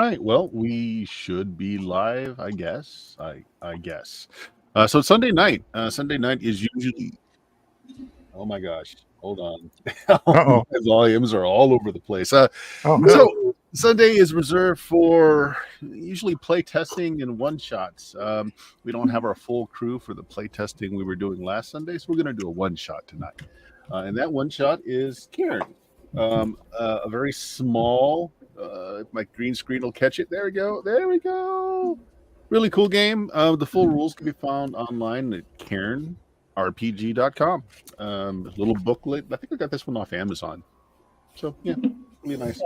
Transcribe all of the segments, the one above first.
right. Well, we should be live, I guess. I guess. So it's Sunday night. Sunday night is usually. Oh my gosh! Hold on. Uh-oh. My volumes are all over the place. Oh, no. So Sunday is reserved for usually play testing and one shots. We don't have our full crew for the play testing we were doing last Sunday, so we're going to do a one shot tonight. And that one shot is Cairn, a very small. If my green screen will catch it. There we go. There we go. Really cool game. The full rules can be found online at cairnrpg.com. Little booklet. I think I got this one off Amazon. So yeah, really nice.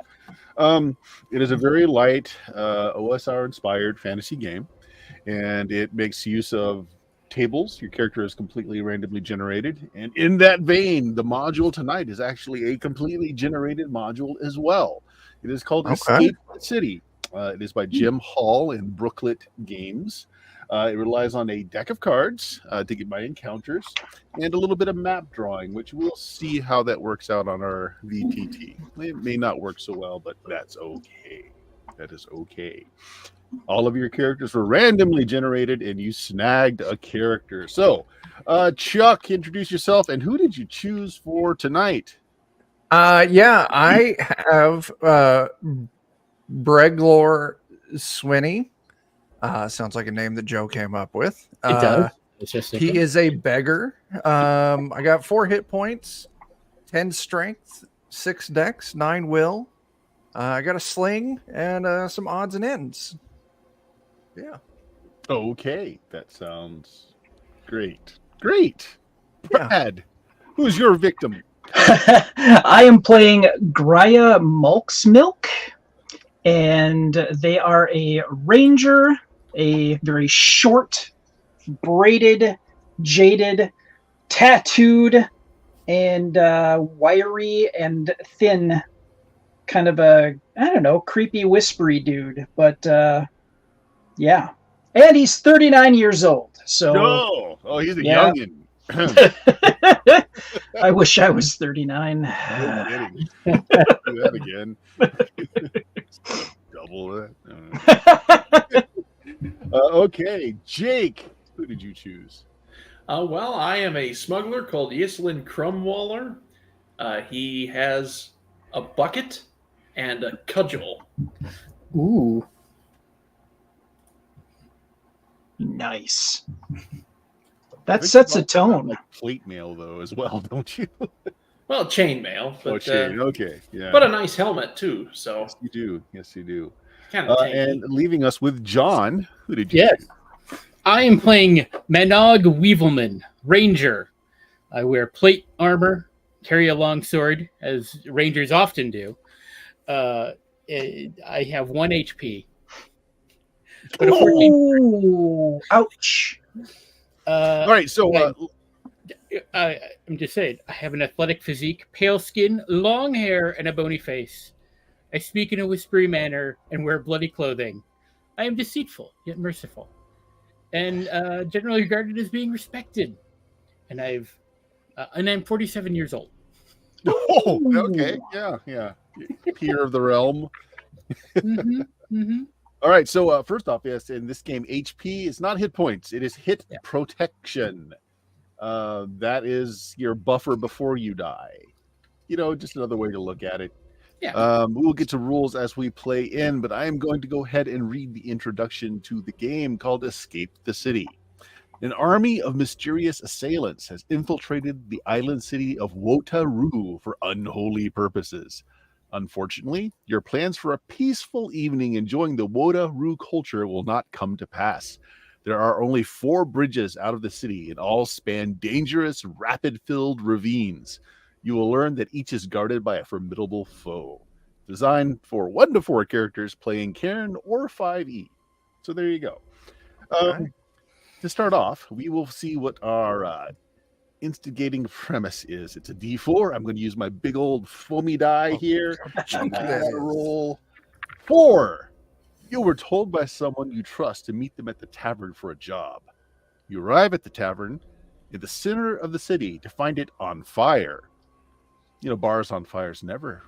It is a very light OSR inspired fantasy game, and it makes use of tables. Your character is completely randomly generated, and in that vein, the module tonight is actually a completely generated module as well. It is called Escape the City. It is by Jim Hall and Brooklet Games. It relies on a deck of cards to get my encounters and a little bit of map drawing, which we'll see how that works out on our VTT. It may not work so well, but that's okay. That is okay. All of your characters were randomly generated, and you snagged a character. So, Chuck, introduce yourself, and who did you choose for tonight? Yeah, I have Breglor Swinney. Sounds like a name that Joe came up with. It does. It's just he is a beggar. I got 4 hit points, 10 strength, 6 dex, 9 will. I got a sling and some odds and ends. Yeah. Okay, that sounds great. Great. Brad, who's your victim? I am playing Graya Malksmilk, and they are a ranger, a very short, braided, jaded, tattooed, and wiry and thin, kind of a, I don't know, creepy, whispery dude. But yeah. And he's 39 years old. So Oh, he's a youngin'. I wish I was 39. No kidding. Do that again. Double that. Okay, Jake, who did you choose? Well, I am a smuggler called Yislin Crumwaller. He has a bucket and a cudgel. Ooh. Nice. That sets a tone. Like plate mail, though, as well, don't you? Well, chainmail, but okay, yeah. But a nice helmet too. So yes, you do. Yes, you do. Kind of and leaving us with John. Who did you? Yes, I am playing Manog Weevilman, Ranger. I wear plate armor, carry a long sword, as rangers often do. I have 1 HP. But oh, ouch. All right, so I'm just saying, I have an athletic physique, pale skin, long hair, and a bony face. I speak in a whispery manner and wear bloody clothing. I am deceitful, yet merciful, and generally regarded as being respected. And I'm 47 years old. Oh, okay, yeah. Peer of the realm. Mm-hmm, mm-hmm. All right, so first off, yes, in this game, HP is not hit points. It is hit protection. That is your buffer before you die. You know, just another way to look at it. Yeah. We'll get to rules as we play in, but I am going to go ahead and read the introduction to the game called Escape the City. An army of mysterious assailants has infiltrated the island city of Wotaru for unholy purposes. Unfortunately, your plans for a peaceful evening enjoying the Wotaru culture will not come to pass. There are only 4 bridges out of the city, and all span dangerous, rapid-filled ravines. You will learn that each is guarded by a formidable foe. Designed for 1 to 4 characters playing Cairn or 5e. So there you go. To start off, we will see what our instigating premise is. It's a D4. I'm going to use my big old foamy die here. Roll 4. You were told by someone you trust to meet them at the tavern for a job. You arrive at the tavern in the center of the city to find it on fire. You know, bars on fires never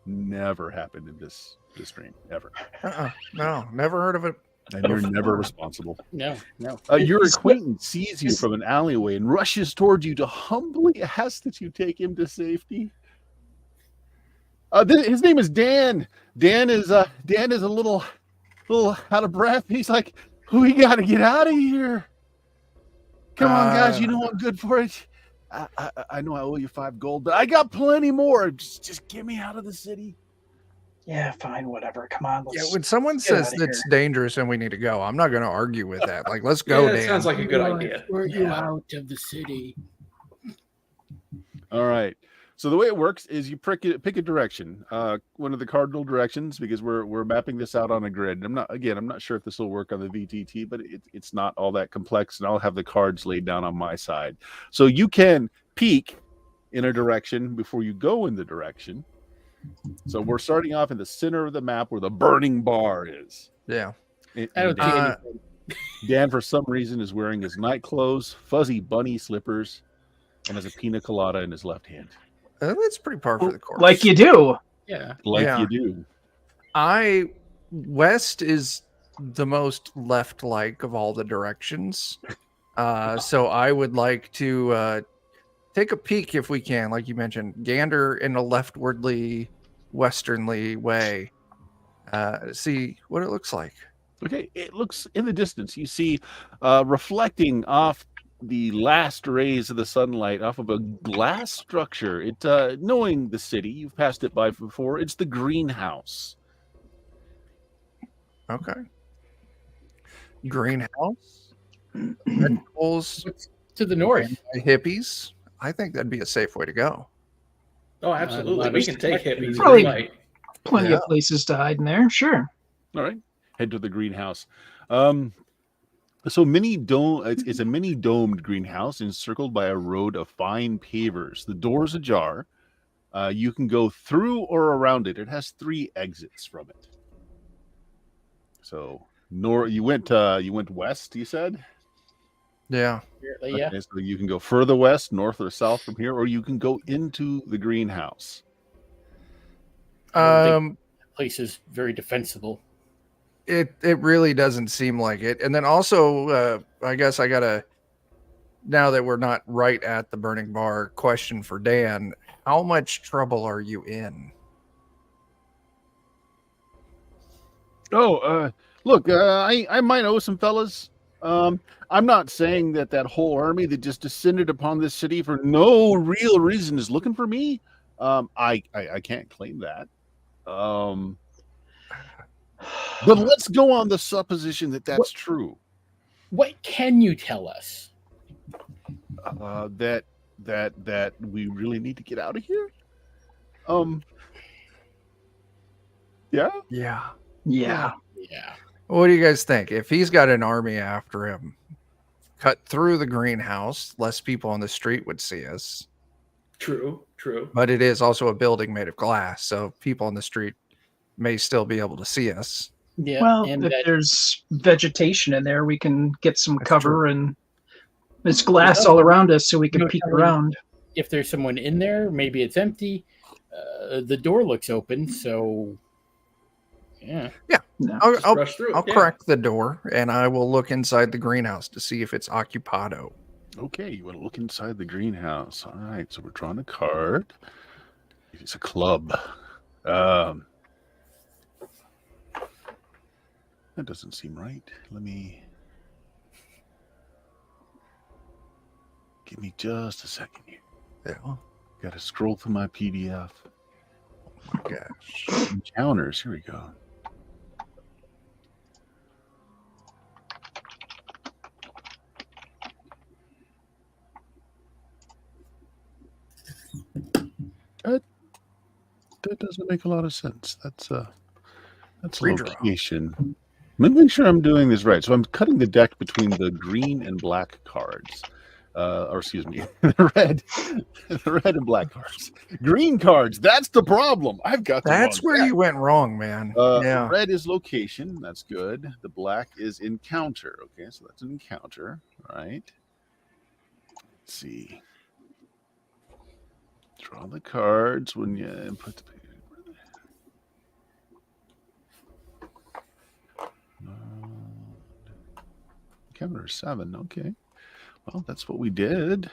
happen in this the stream ever, No, never heard of it. and you're never responsible. No. Your Is- acquaintance sees you is- from an alleyway and rushes towards you to humbly ask that you take him to safety. His name is Dan. Dan is a little out of breath. He's like, "We got to get out of here. Come on, guys. You know I'm good for it. I know I owe you 5 gold, but I got plenty more. Just get me out of the city." Yeah, fine, whatever. Come on. Yeah, Let's when someone get says outta it's dangerous and we need to go, I'm not going to argue with that. Like, let's go, Yeah, Dan. it sounds like a good idea. Were you out of the city? All right. So the way it works is you pick a direction, one of the cardinal directions, because we're mapping this out on a grid. I'm not sure if this will work on the VTT, but it's not all that complex, and I'll have the cards laid down on my side. So you can peek in a direction before you go in the direction. So we're starting off in the center of the map where the burning bar is. Yeah. And I don't think anything. Dan, for some reason, is wearing his night clothes, fuzzy bunny slippers, and has a pina colada in his left hand. That's pretty par for the course. like you do. Yeah. Like Yeah. you do. West is the most left-like of all the directions. So I would like to take a peek if we can, like you mentioned, gander in a leftwardly, westernly way. See what it looks like. Okay, it looks in the distance. You see, reflecting off the last rays of the sunlight off of a glass structure. It, knowing the city, you've passed it by before. It's the greenhouse. Okay. Greenhouse. Vegetables. To the north. Hippies. I think that'd be a safe way to go. Oh, absolutely. We can take hippies. Probably- Right. Plenty Yeah. of places to hide in there. Sure. All right, head to the greenhouse. So it's a mini domed greenhouse encircled by a road of fine pavers. The door's ajar. You can go through or around it. It has 3 exits from it. So you went west, you said? Yeah. Yeah. Okay, so you can go further west, north or south from here, or you can go into the greenhouse. Place is very defensible. It really doesn't seem like it. And then also, I guess I gotta, now that we're not right at the burning bar, question for Dan: how much trouble are you in? Oh, look, I might owe some fellas. I'm not saying that whole army that just descended upon this city for no real reason is looking for me. I can't claim that. But let's go on the supposition that that's true. What can you tell us? That we really need to get out of here. Yeah. Yeah. Yeah. Yeah. What do you guys think? If he's got an army after him, cut through the greenhouse, less people on the street would see us. True. But it is also a building made of glass, so people on the street may still be able to see us. Yeah. Well, and if that, there's vegetation in there, we can get some That's cover, and there's glass all around us, so we can No peek telling. around. if there's someone in there, maybe it's empty. The door looks open, so yeah. Just rush through it. I'll yeah. crack the door and I will look inside the greenhouse to see if it's occupado. Okay, you want to look inside the greenhouse. All right, so we're drawing a card. It's a club. That doesn't seem right. Give me just a second here. Yeah. Got to scroll through my PDF. Gosh. Encounters. Here we go. That doesn't make a lot of sense. That's Redraw. location. Let me make sure I'm doing this right. So I'm cutting the deck between the green and black cards. Or excuse me, the red and black cards. Green cards. That's the problem. I've got the That's wrong where deck. you went wrong, man. Yeah. Red is location. That's good. The black is encounter. Okay, so that's an encounter. All right. Let's see. Draw the cards when you put the. encounters, 7. Okay. Well, that's what we did.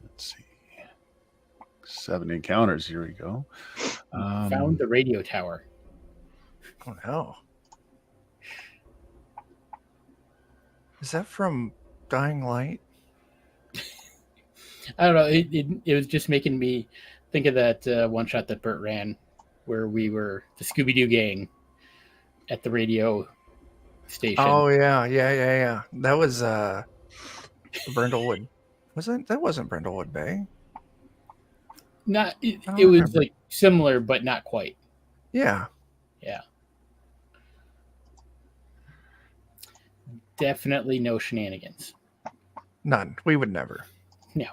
Let's see. 7 encounters. Here we go. Found the radio tower. Oh no. Is that from Dying Light? I don't know. It was just making me think of that one shot that Bert ran, where we were the Scooby Doo gang at the radio station. Oh yeah. That was Brindlewood. That wasn't Brindlewood Bay? Not. I don't It was remember. like similar, but not quite. Yeah. Yeah. Definitely no shenanigans. None. We would never. No.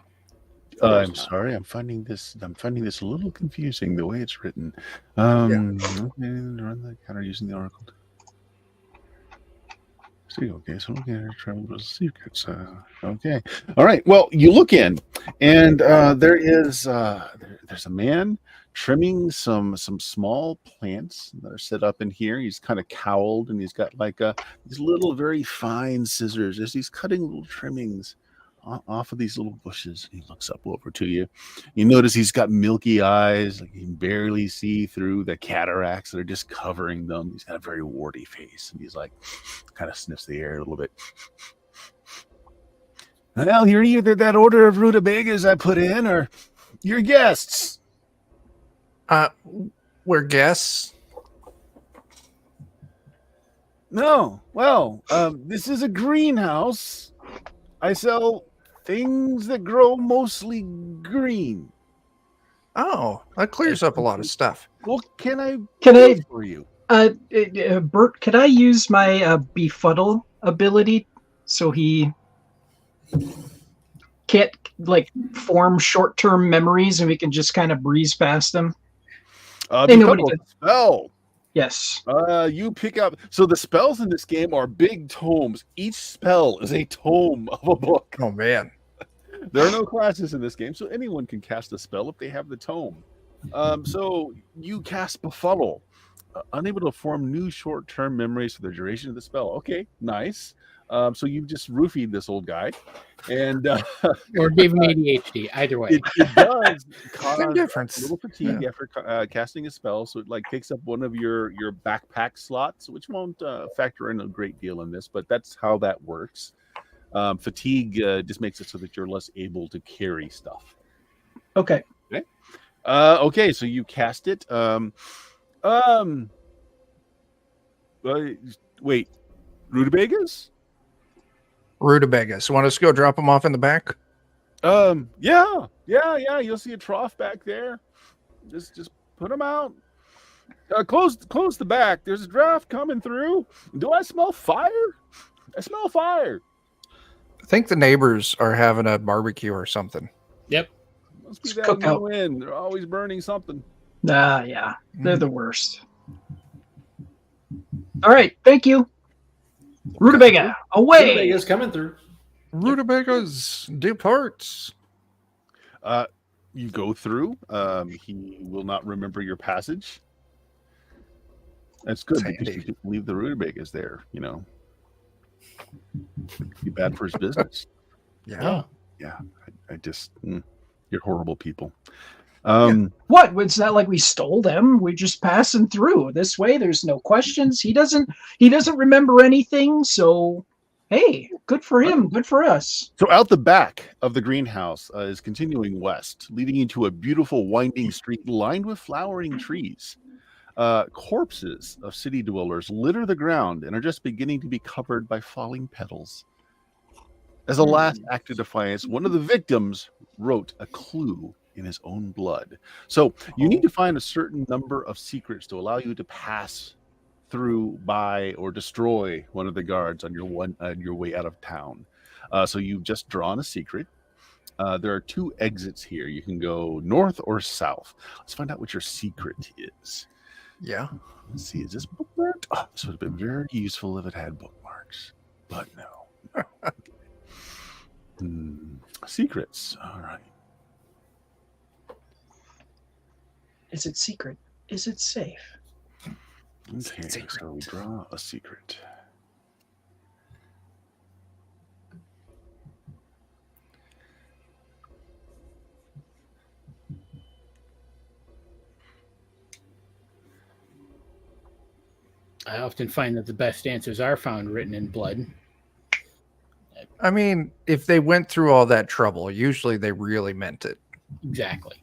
I'm sorry. I'm finding this a little confusing the way it's written. Run the counter using the oracle. See, okay, so looking at travel with secrets. Okay, all right. Well, you look in, and there's a man trimming some small plants that are set up in here. He's kind of cowled, and he's got like these little very fine scissors as he's cutting little trimmings off of these little bushes. He looks up over to you. You notice he's got milky eyes, like he can barely see through the cataracts that are just covering them. He's got a very warty face, and he's like, kind of sniffs the air a little bit. Well, you're either that order of rutabagas I put in, or you're guests. We're guests. No, well, this is a greenhouse. I sell things that grow mostly green. Oh, that clears up a lot of stuff. What can I Can do I, for you? Bert? Could I use my befuddle ability so he can't like form short-term memories and we can just kind of breeze past them? Hey, nobody Befuddle did. spell. Yes. You pick up. So the spells in this game are big tomes. Each spell is a tome of a book. Oh man. There are no classes in this game, so anyone can cast a spell if they have the tome. So you cast Befuddle, unable to form new short-term memories for the duration of the spell. Okay, nice. So you just roofied this old guy, and Or gave him ADHD. Either way. it does cause Good difference. a little fatigue after casting a spell. So it like takes up one of your backpack slots, which won't factor in a great deal in this, but that's how that works. Fatigue just makes it so that you're less able to carry stuff. Okay. Okay, so you cast it. Wait, rutabagas? Rutabagas. Want us to go drop them off in the back? Yeah. You'll see a trough back there. Just put them out. Close the back. There's a draft coming through. Do I smell fire? I smell fire. I think the neighbors are having a barbecue or something. Yep. Must be It's that cookout. wind. They're always burning something. Yeah. They're the worst. All right. Thank you. Rutabaga, away. Rutabagas coming through. Rutabagas departs. You go through. He will not remember your passage. That's good That's because handy. you can leave the rutabagas there. You know, be bad for his business. Yeah. I just you're horrible people. What was that? Like we stole them? We're just passing through this way. There's no questions. He doesn't remember anything. So, hey, good for him. Good for us. So out the back of the greenhouse is continuing west, leading into a beautiful winding street lined with flowering trees. Corpses of city dwellers litter the ground and are just beginning to be covered by falling petals. As a last act of defiance, one of the victims wrote a clue in his own blood. So you need to find a certain number of secrets to allow you to pass through, by, or destroy one of the guards on your way out of town. So you've just drawn a secret. There are 2 exits here. You can go north or south. Let's find out what your secret is. Yeah. Let's see. Is this bookmarked? Oh, this would have been very useful if it had bookmarks, but no. Secrets. All right. Is it secret? Is it safe? Okay, so we draw a secret. I often find that the best answers are found written in blood. I mean, if they went through all that trouble, usually they really meant it. Exactly.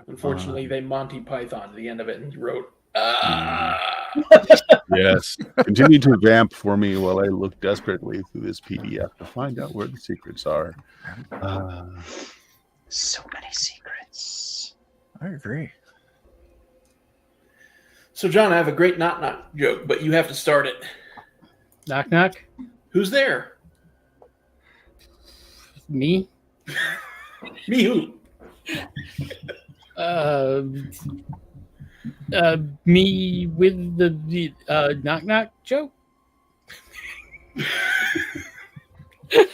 Unfortunately, they Monty Python to the end of it and wrote, Yes. Continue to vamp for me while I look desperately through this PDF to find out where the secrets are. So many secrets. I agree. So, John, I have a great knock-knock joke, but you have to start it. Knock, knock. Who's there? Me? Me who? Me with the knock, knock joke?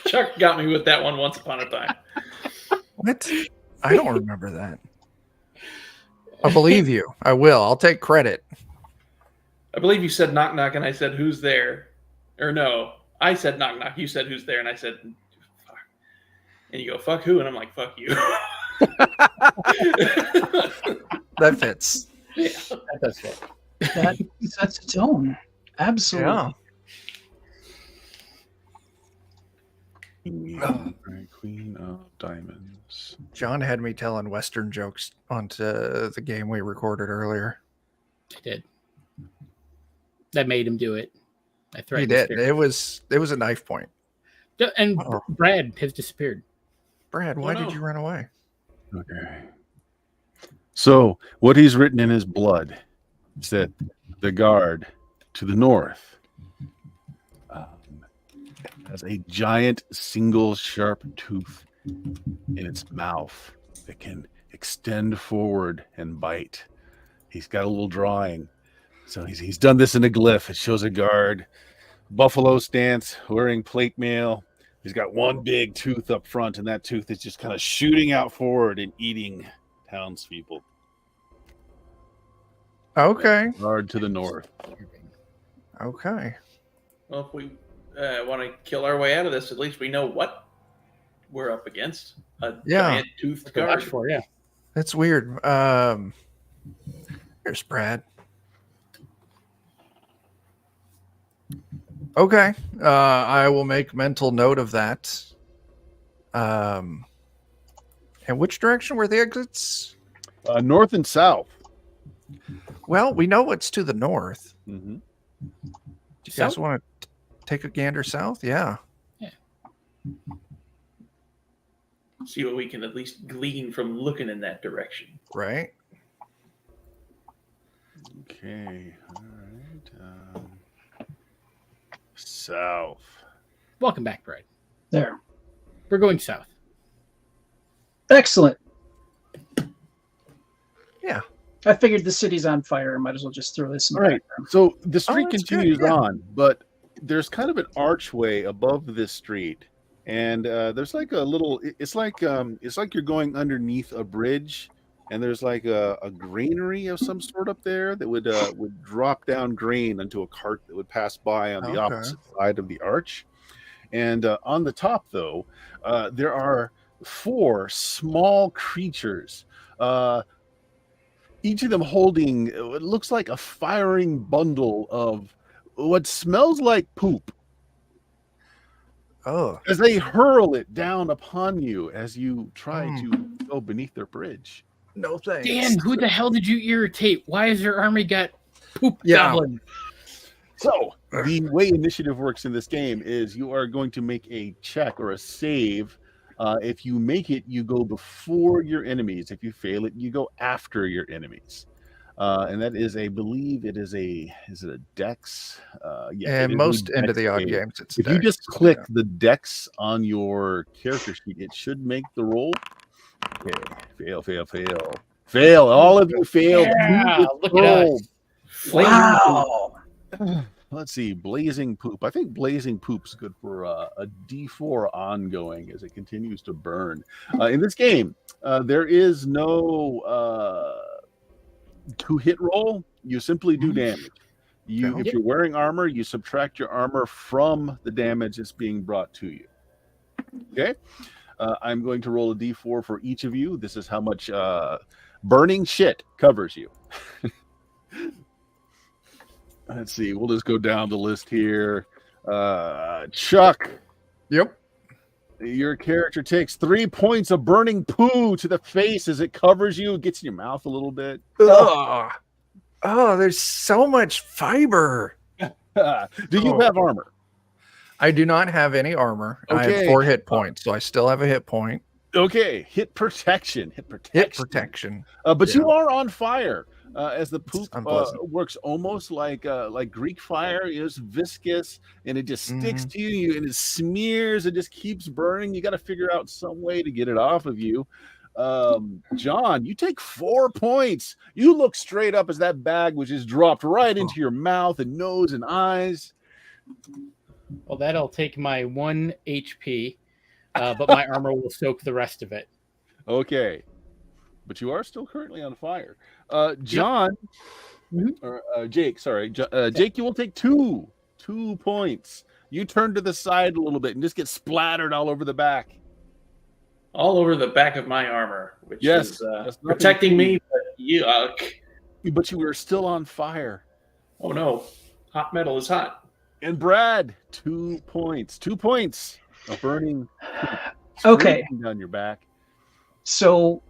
Chuck got me with that one once upon a time. What? I don't remember that. I believe you. I will. I'll take credit. I believe you said knock knock, and I said who's there, or no, I said knock knock. You said who's there, and I said fuck. And you go fuck who, and I'm like fuck you. That fits. Yeah. That's it. That sets its own. Absolutely. Yeah. Queen of Diamonds. John had me telling Western jokes onto the game we recorded earlier. I did. That made him do it. I He threatened. did. It was a knife point. And Uh-oh. Brad has disappeared. Brad, why Oh, no. did you run away? Okay. So, what he's written in his blood is that the guard to the north has a giant single sharp tooth in its mouth that can extend forward and bite. He's got a little drawing. So he's done this in a glyph. It shows a guard, buffalo stance, wearing plate mail. He's got one big tooth up front, and that tooth is just kind of shooting out forward and eating townspeople. Okay. Guard to the north. Okay. Well, if we want to kill our way out of this, at least we know what we're up against. A giant toothed To watch guard. for, yeah. That's weird. Here's Brad. Okay. I will make mental note of that. And which direction were the exits? North and south. Well, we know what's to the north. Mm-hmm. Do you guys want to take a gander south? Yeah. See what we can at least glean from looking in that direction. Right. Okay. All right. South. Welcome back, Brad. There. We're going south. Excellent. Yeah. I figured the city's on fire. I might as well just throw this in the All right. background. So the street that's good, continues yeah. on, but there's kind of an archway above this street, and there's like a little. It's like you're going underneath a bridge, and there's like a granary of some sort up there that would drop down grain onto a cart that would pass by on the Okay. opposite side of the arch. And on the top, though, there are 4 small creatures. Each of them holding what looks like a firing bundle of what smells like poop Oh. as they hurl it down upon you as you try to go beneath their bridge. No thanks. Dan, who the hell did you irritate? Why has your army got poop Yeah. goblin? So the way initiative works in this game is you are going to make a check or a save. If you make it, you go before your enemies. If you fail it, you go after your enemies. And that is, I believe it is a dex. Yeah, it And is a most end of dex the odd save. games, it's If you dex, just so click yeah. the dex on your character sheet, it should make the roll. Okay, fail. All of you failed. Yeah, Move look the at roll. us. Wow. Let's see, blazing poop. I think blazing poop's good for a D4 ongoing as it continues to burn. In this game, there is no 2-hit roll. You simply do damage. If you're wearing armor, you subtract your armor from the damage that's being brought to you. Okay. I'm going to roll a d4 for each of you. This is how much burning shit covers you. Let's see. We'll just go down the list here. Chuck. Yep. Your character takes 3 points of burning poo to the face as it covers you. It gets in your mouth a little bit. Ugh. Oh, there's so much fiber. Do you have armor? I do not have any armor. I Okay. have 4 hit points, so I still have a hit point. Okay. Hit protection. Hit protection. But Yeah. you are on fire. As the poop unpleasant. works almost like Greek fire. It's viscous and it just sticks to you and it smears. It just keeps burning. You got to figure out some way to get it off of you. John, you take 4 points. You look straight up as that bag was just dropped right into your mouth and nose and eyes. Well, that'll take my 1 HP, but my armor will soak the rest of it. Okay. But you are still currently on fire. John, or Jake, sorry. Jake, you will take 2 points. You turn to the side a little bit and just get splattered all over the back. All over the back of my armor, which Yes, is that's nothing protecting to me, but yuck. But you were still on fire. Oh no, hot metal is hot. And Brad, 2 points. 2 points of burning. Okay. scraping down your back. So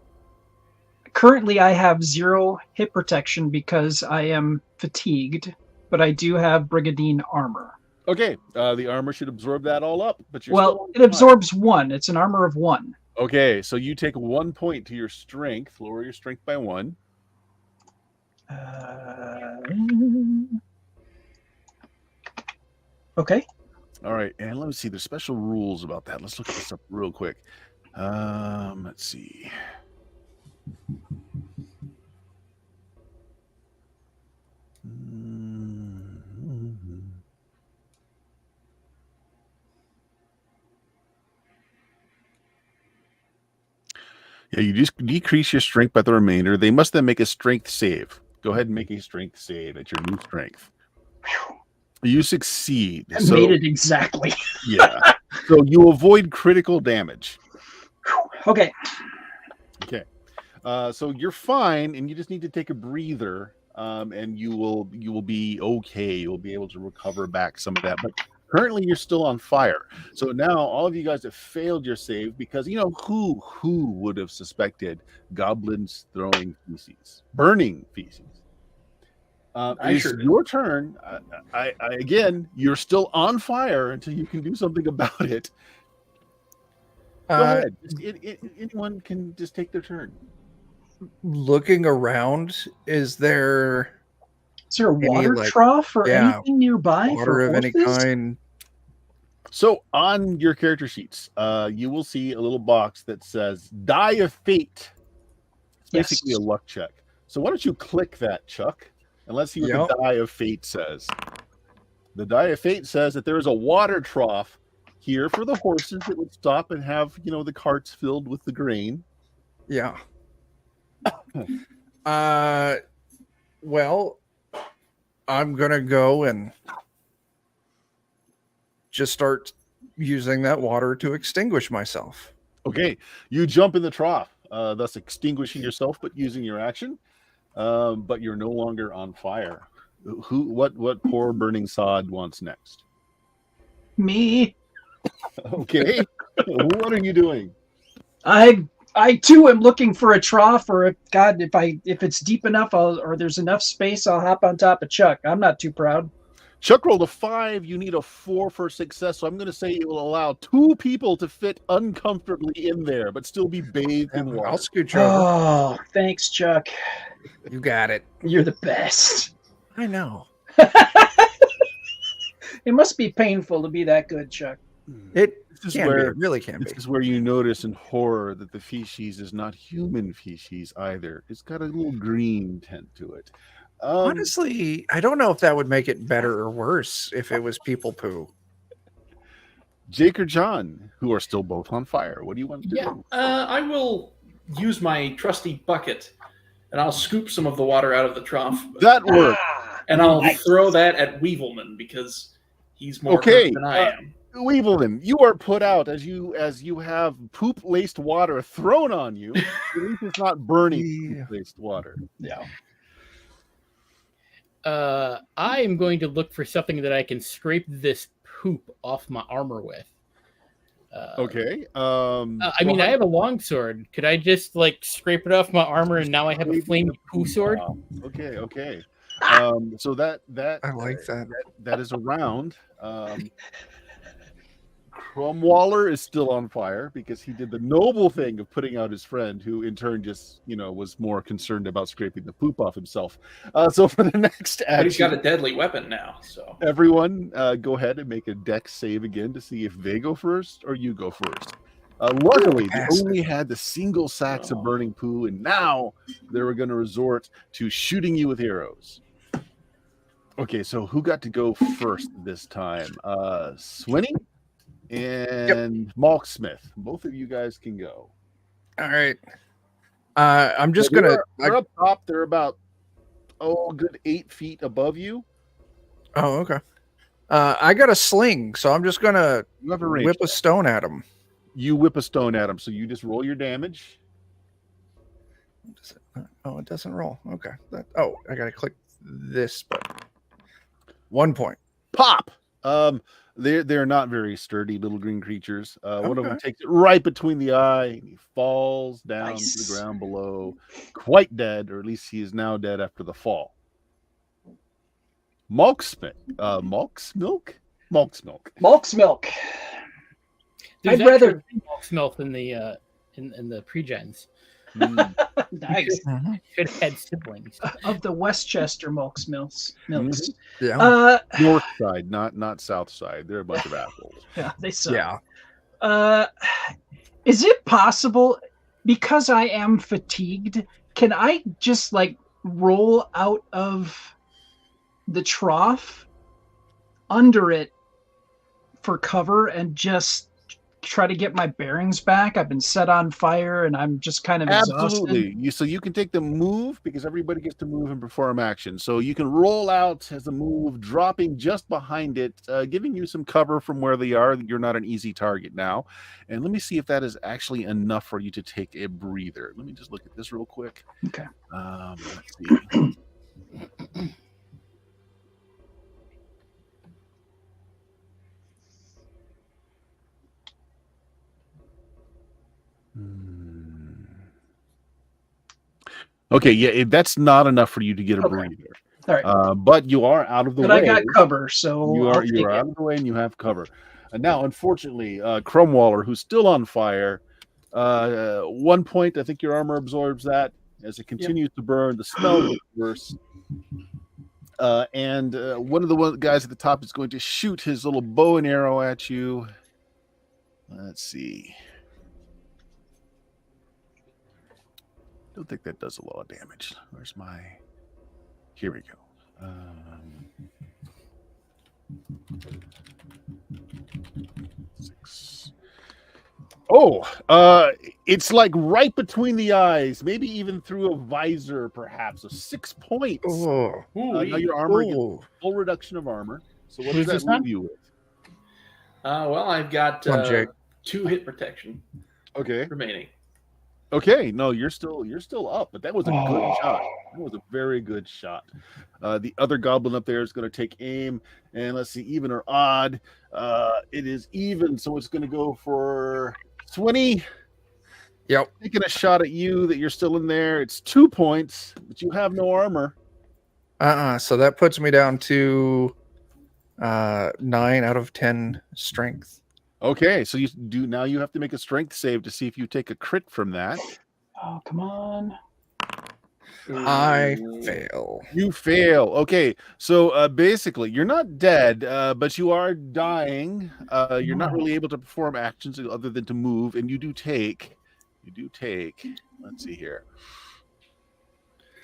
currently I have 0 hit protection because I am fatigued, but I do have Brigadine armor. Okay, the armor should absorb that all up. But you're Well, still on it fire. absorbs 1. It's an armor of 1. Okay, so you take 1 point to your strength. Lower your strength by 1. Okay. All right, and let me see. There's special rules about that. Let's look this up real quick. Let's see. Yeah, you just decrease your strength by the remainder. They must then make a strength save. Go ahead and make a strength save at your new strength. You succeed. I made it exactly. Yeah. So you avoid critical damage. Okay. Okay. So you're fine, and you just need to take a breather, and you will be okay. You'll be able to recover back some of that. But currently, you're still on fire. So now all of you guys have failed your save because you know who would have suspected goblins throwing feces, burning feces. It's your turn. I again, you're still on fire until you can do something about it. Go ahead. Anyone can just take their turn. Looking around, is there a water like, trough or anything nearby? water of any kind? So on your character sheets, you will see a little box that says Die of Fate. It's basically a luck check. So why don't you click that, Chuck, and let's see what the Die of Fate says. The Die of Fate says that there is a water trough here for the horses that would stop and have, the carts filled with the grain. Yeah. Well, I'm gonna go and just start using that water to extinguish myself. Okay, you jump in the trough, thus extinguishing yourself, but using your action. But you're no longer on fire. What poor burning sod wants next? Me. Okay. What are you doing? I too am looking for a trough, or if it's deep enough, or there's enough space, I'll hop on top of Chuck. I'm not too proud. Chuck rolled a 5. You need a 4 for success, so I'm going to say it will allow 2 people to fit uncomfortably in there, but still be bathed in water. I'll scooch over. Oh, thanks, Chuck. You got it. You're the best. I know. It must be painful to be that good, Chuck. It This really can be. This is where you notice in horror that the feces is not human feces either. It's got a little green tint to it. Honestly, I don't know if that would make it better or worse if it was people poo. Jake or John, who are still both on fire, what do you want to do? I will use my trusty bucket, and I'll scoop some of the water out of the trough. That works. And I'll throw that at Weevilman because he's more drunk than I am. Weevilman, you are put out as you have poop-laced water thrown on you. At least it's not burning poop-laced water. Yeah. I am going to look for something that I can scrape this poop off my armor with. Okay. I mean, I have a longsword. Could I just scrape it off my armor, and now I have a flaming poo sword? Okay. So that I like that. that is around. Cromwaller is still on fire because he did the noble thing of putting out his friend, who in turn just was more concerned about scraping the poop off himself. So for the next action, But he's got a deadly weapon now. So everyone, go ahead and make a dex save again to see if they go first or you go first. Luckily, they only had the single sacks of burning poo, and now they were going to resort to shooting you with arrows. Okay, so who got to go first this time? Swinny and Malk Smith. Both of you guys can go. All right. I'm just gonna. They're up top. They're about a good 8 feet above you. Oh, okay. I got a sling, so I'm just gonna You have a range. whip a stone at him. You whip a stone at him, so you just roll your damage. Oh, it doesn't roll. Okay. I gotta click this button. 1 point. Pop. They're not very sturdy little green creatures. One of them Okay. takes it right between the eye, and he falls down to Nice. the ground below, quite dead, or at least he is now dead after the fall. Malk's milk. Malk's milk. There's I'd rather- actually Malk's milk in the in the pre-gens. Nice. Should have had siblings. Of the Westchester milks. Yeah. North side, not south side. They're a bunch of assholes. Yeah, they suck. Yeah. Is it possible, because I am fatigued, can I just roll out of the trough under it for cover and just try to get my bearings back? I've been set on fire and I'm just kind of exhausted. Absolutely. So you can take the move because everybody gets to move and perform action. So you can roll out as a move, dropping just behind it, giving you some cover from where they are. You're not an easy target now. And let me see if that is actually enough for you to take a breather. Let me just look at this real quick. Okay. Let's see. Okay, yeah, that's not enough for you to get a Okay. breather. All right. But you are out of the But way. I got cover, so You I'll are take it. out of the way and you have cover. And now, unfortunately, Cromwaller, who's still on fire, 1 point. I think your armor absorbs that as it continues to burn. The smell gets worse. And one of the guys at the top is going to shoot his little bow and arrow at you. Let's see. Don't think that does a lot of damage. Where's my? Here we go. Six. Oh, it's like right between the eyes, maybe even through a visor, perhaps. So 6 points. Oh. Now your armor gets full reduction of armor. So what Who's does this that leave on? you with? well, I've got Come on, Jake. 2 hit protection Okay. remaining. Okay. No, you're still up, but that was a good shot. That was a very good shot. The other goblin up there is going to take aim, and let's see, even or odd. It is even, so it's going to go for Swinny. Yep. Taking a shot at you that you're still in there. It's 2 points, but you have no armor. So that puts me down to 9 out of 10 strength. Okay, so you have to make a strength save to see if you take a crit from that. Oh, come on. I fail. You fail. Okay, so basically, you're not dead, but you are dying. You're not really able to perform actions other than to move, and you do take. Let's see here.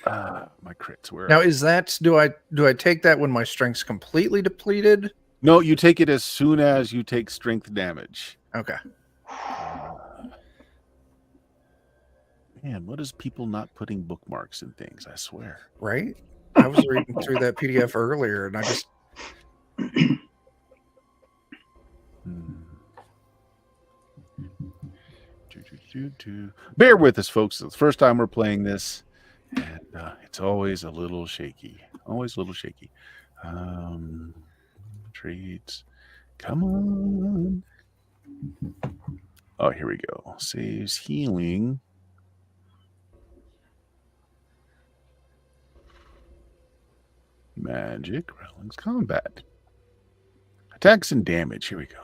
My crits. Where? Now, is that do I take that when my strength's completely depleted? No, you take it as soon as you take strength damage. Okay. Man, what is people not putting bookmarks in things? I swear. Right? I was reading through that PDF earlier, and I just Bear with us, folks. It's the first time we're playing this, and it's always a little shaky. Always a little shaky. Trades. Come on. Oh, here we go. Saves healing. Magic. Realms combat. Attacks and damage. Here we go.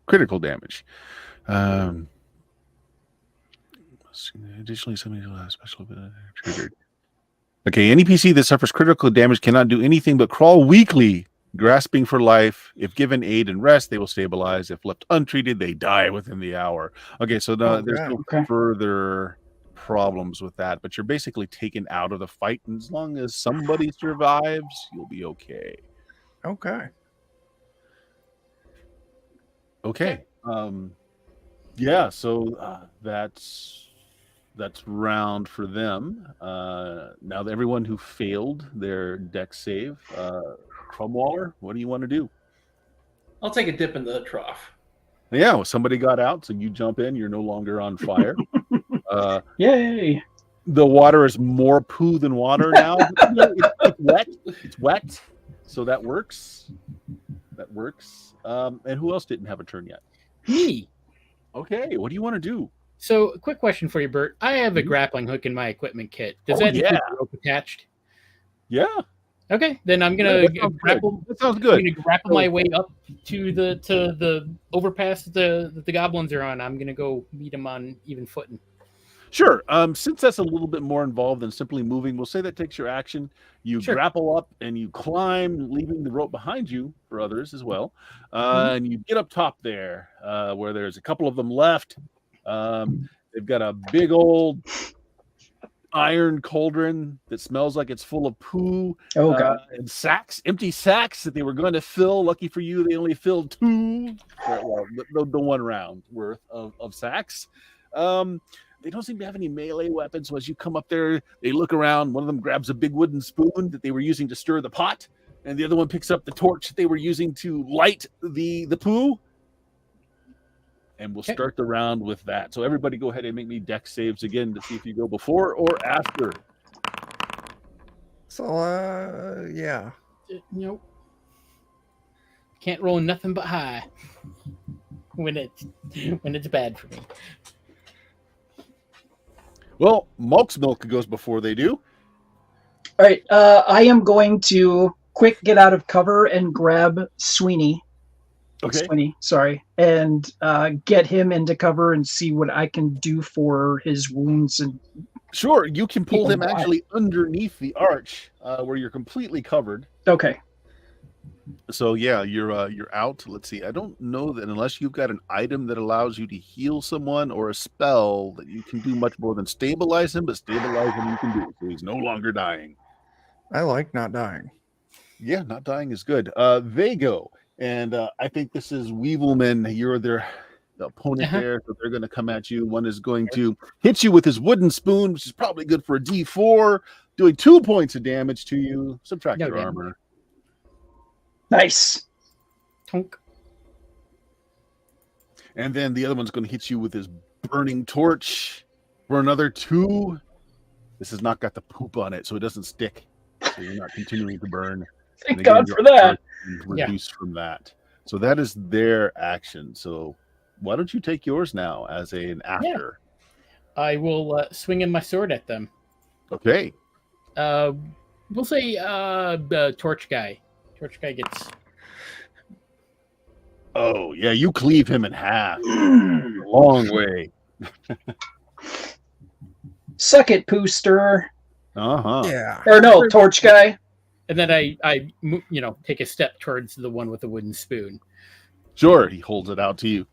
Critical damage. Additionally, somebody will have special triggered. Okay, any PC that suffers critical damage cannot do anything but crawl weakly, grasping for life. If given aid and rest, they will stabilize. If left untreated, they die within the hour. Okay, so there's no further problems with that, but you're basically taken out of the fight, and as long as somebody survives, you'll be okay. Okay. Okay. Yeah, so that's round for them. Now everyone who failed their deck save, Crumwaller, what do you want to do? I'll take a dip in the trough. Yeah, well, somebody got out, so you jump in. You're no longer on fire. Yay! The water is more poo than water now. It's wet. It's wet, so that works. That works. And who else didn't have a turn yet? Me. Okay, what do you want to do? So, a quick question for you, Bert. I have a grappling hook in my equipment kit. Does that include a rope attached? Yeah. Okay, then I'm gonna grapple. That sounds good. I'm gonna grapple my way up to the overpass that the goblins are on. I'm gonna go meet them on even footing. Sure. Since that's a little bit more involved than simply moving, we'll say that takes your action. You grapple up and you climb, leaving the rope behind you for others as well. And you get up top there, where there's a couple of them left. They've got a big old iron cauldron that smells like it's full of poo. Oh god! And sacks, empty sacks that they were going to fill. Lucky for you, they only filled 2. Well, the 1 round worth of sacks. They don't seem to have any melee weapons. So as you come up there, they look around. One of them grabs a big wooden spoon that they were using to stir the pot, and the other one picks up the torch that they were using to light the poo. And we'll start the round with that. So everybody go ahead and make me deck saves again to see if you go before or after. So, yeah. Nope. Can't roll nothing but high when it's bad for me. Well, Malk's Milk goes before they do. All right, I am going to quick get out of cover and grab Sweeney. Okay. Sweeney, sorry, and get him into cover and see what I can do for his wounds. And sure, you can pull him actually underneath the arch, where you're completely covered. Okay. So yeah, you're out. Let's see. I don't know that unless you've got an item that allows you to heal someone or a spell that you can do much more than stabilize him, but stabilize him you can do. So he's no longer dying. I like not dying. Yeah, not dying is good. They go. And I think this is Weevilman. You're their opponent there, so they're going to come at you. One is going to hit you with his wooden spoon, which is probably good for a D4, doing 2 points of damage to you. Subtract your armor. Nice. Tonk. And then the other one's going to hit you with his burning torch for another 2. This has not got the poop on it, so it doesn't stick. So you're not continuing to burn. Thank God for that. Reduce from that. So that is their action. So why don't you take yours now as an after? Yeah. I will swing in my sword at them. Okay. We'll say the torch guy. Torch guy gets. Oh yeah, you cleave him in half. A long way. Suck it, Pooster. Yeah. Or no, torch guy. And then I take a step towards the one with the wooden spoon. Sure, he holds it out to you.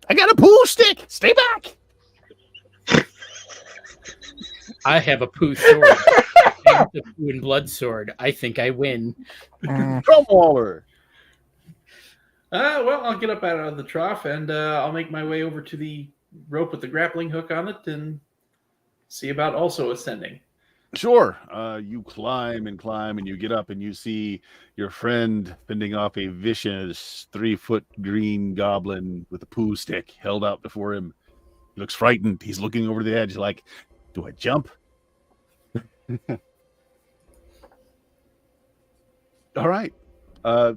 I got a pool stick. Stay back. I have a poo sword. And a poo and blood sword. I think I win. Drumwaller. Well, I'll get up out of the trough and I'll make my way over to the rope with the grappling hook on it and see about also ascending. Sure. You climb and climb, and you get up, and you see your friend fending off a vicious 3-foot green goblin with a poo stick held out before him. He looks frightened. He's looking over the edge, like, "Do I jump?" All right.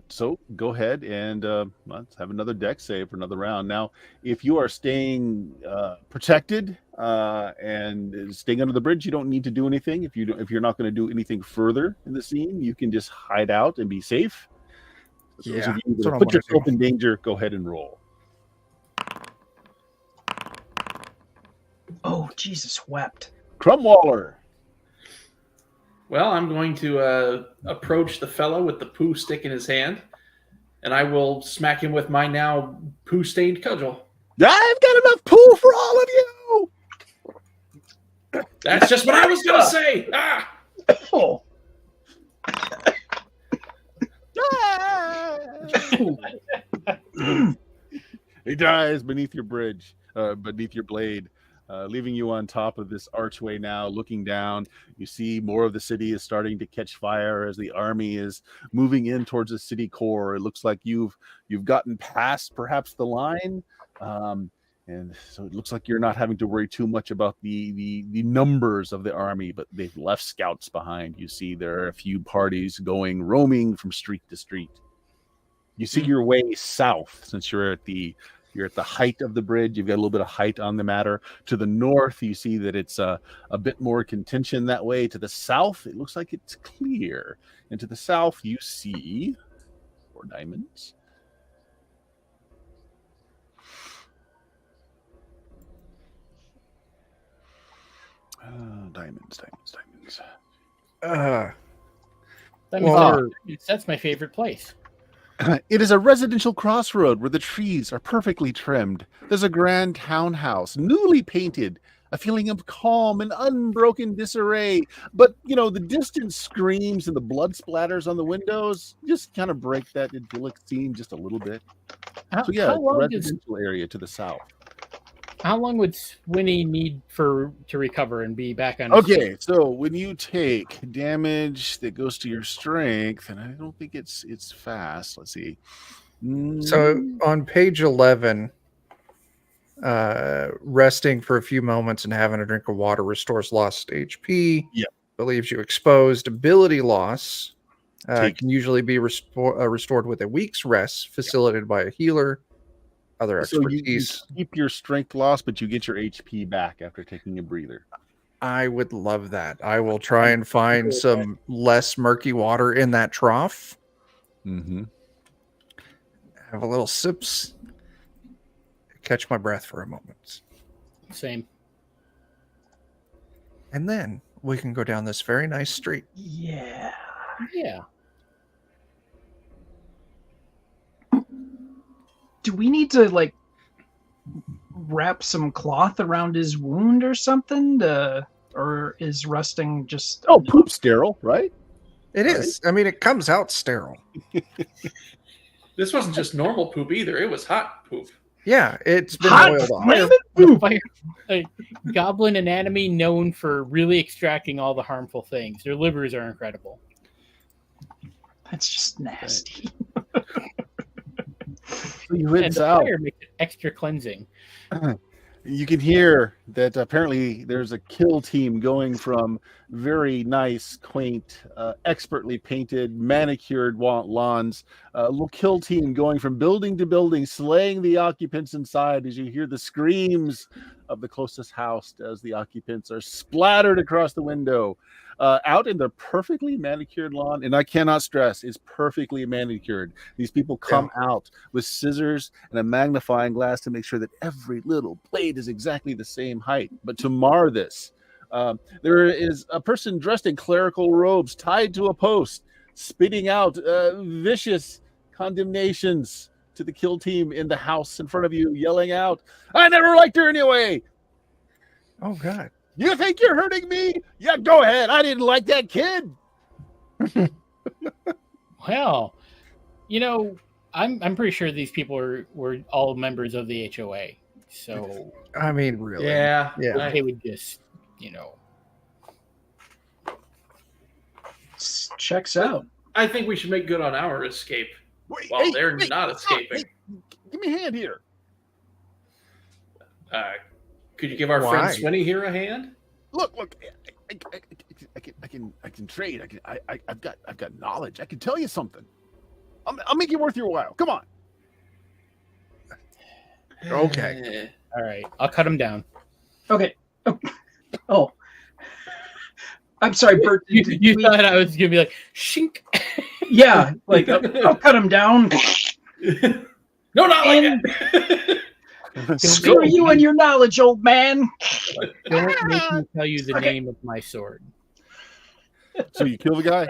So go ahead and let's have another deck save for another round. Now, if you are staying protected and staying under the bridge, you don't need to do anything. If you're not going to do anything further in the scene, you can just hide out and be safe. So those of you that's that what I put wanna yourself do. in danger, go ahead and roll. Oh, Jesus wept. Crumwaller. Well, I'm going to approach the fellow with the poo stick in his hand, and I will smack him with my now poo-stained cudgel. I've got enough poo for all of you. That's just what I was going to say. Ah! Oh. He dies beneath your bridge, beneath your blade, leaving you on top of this archway now, looking down. You see more of the city is starting to catch fire as the army is moving in towards the city core. It looks like you've gotten past perhaps the line. And so it looks like you're not having to worry too much about the numbers of the army, but they've left scouts behind. You see there are a few parties roaming from street to street. You see your way south, since you're at the height of the bridge. You've got a little bit of height on the matter. To the north, you see that it's a bit more contention that way. To the south, it looks like it's clear. And to the south, you see 4 diamonds. Diamonds. That's my favorite place. It is a residential crossroad where the trees are perfectly trimmed. There's a grand townhouse, newly painted, a feeling of calm and unbroken disarray. But, the distant screams and the blood splatters on the windows just kind of break that idyllic scene just a little bit. So, yeah, it's a residential area to the south. How long would Swinny need to recover and be back on? Okay, so when you take damage that goes to your strength, and I don't think it's fast. Let's see. So on page 11, resting for a few moments and having a drink of water restores lost HP. Yeah. Believes you exposed. Ability loss can usually be restored with a week's rest, facilitated by a healer. Other expertise. So you keep your strength loss, but you get your HP back after taking a breather. I would love that. I will try and find some less murky water in that trough. Mm-hmm. Have a little sips. Catch my breath for a moment. Same. And then we can go down this very nice street. Yeah. Yeah. Do we need to wrap some cloth around his wound or something or is resting just poop sterile, right? It is. I mean, it comes out sterile. This wasn't just normal poop either. It was hot poop. Yeah, it's been hot oiled off. Goblin anatomy known for really extracting all the harmful things. Their livers are incredible. That's just nasty. So you head south. Fire makes it extra cleansing. You can hear that apparently there's a kill team going from very nice, quaint, expertly painted, manicured lawns. A little kill team going from building to building, slaying the occupants inside as you hear the screams of the closest house as the occupants are splattered across the window. Out in the perfectly manicured lawn, and I cannot stress, it's perfectly manicured. These people come out with scissors and a magnifying glass to make sure that every little blade is exactly the same height. But to mar this, there is a person dressed in clerical robes tied to a post, spitting out vicious condemnations to the kill team in the house in front of you, yelling out, "I never liked her anyway!" Oh, God. You think you're hurting me? Yeah, go ahead. I didn't like that kid. Well, I'm pretty sure these people were all members of the HOA. So I mean, really. Yeah. they would just, Checks out. I think we should make good on our escape Wait, while hey, they're hey, not stop, escaping. hey, give me a hand here. Could you give our Why? friend Swinny here a hand? Look, I can trade. I've got knowledge. I can tell you something. I'll make it worth your while. Come on. Okay. All right, I'll cut him down. Okay. Oh. I'm sorry, Bert. You thought I was gonna be like, shink. Yeah, like I'll cut him down. No, not like And- that. Screw you and your knowledge, old man. Don't make me tell you the Okay. name of my sword. So you kill the guy,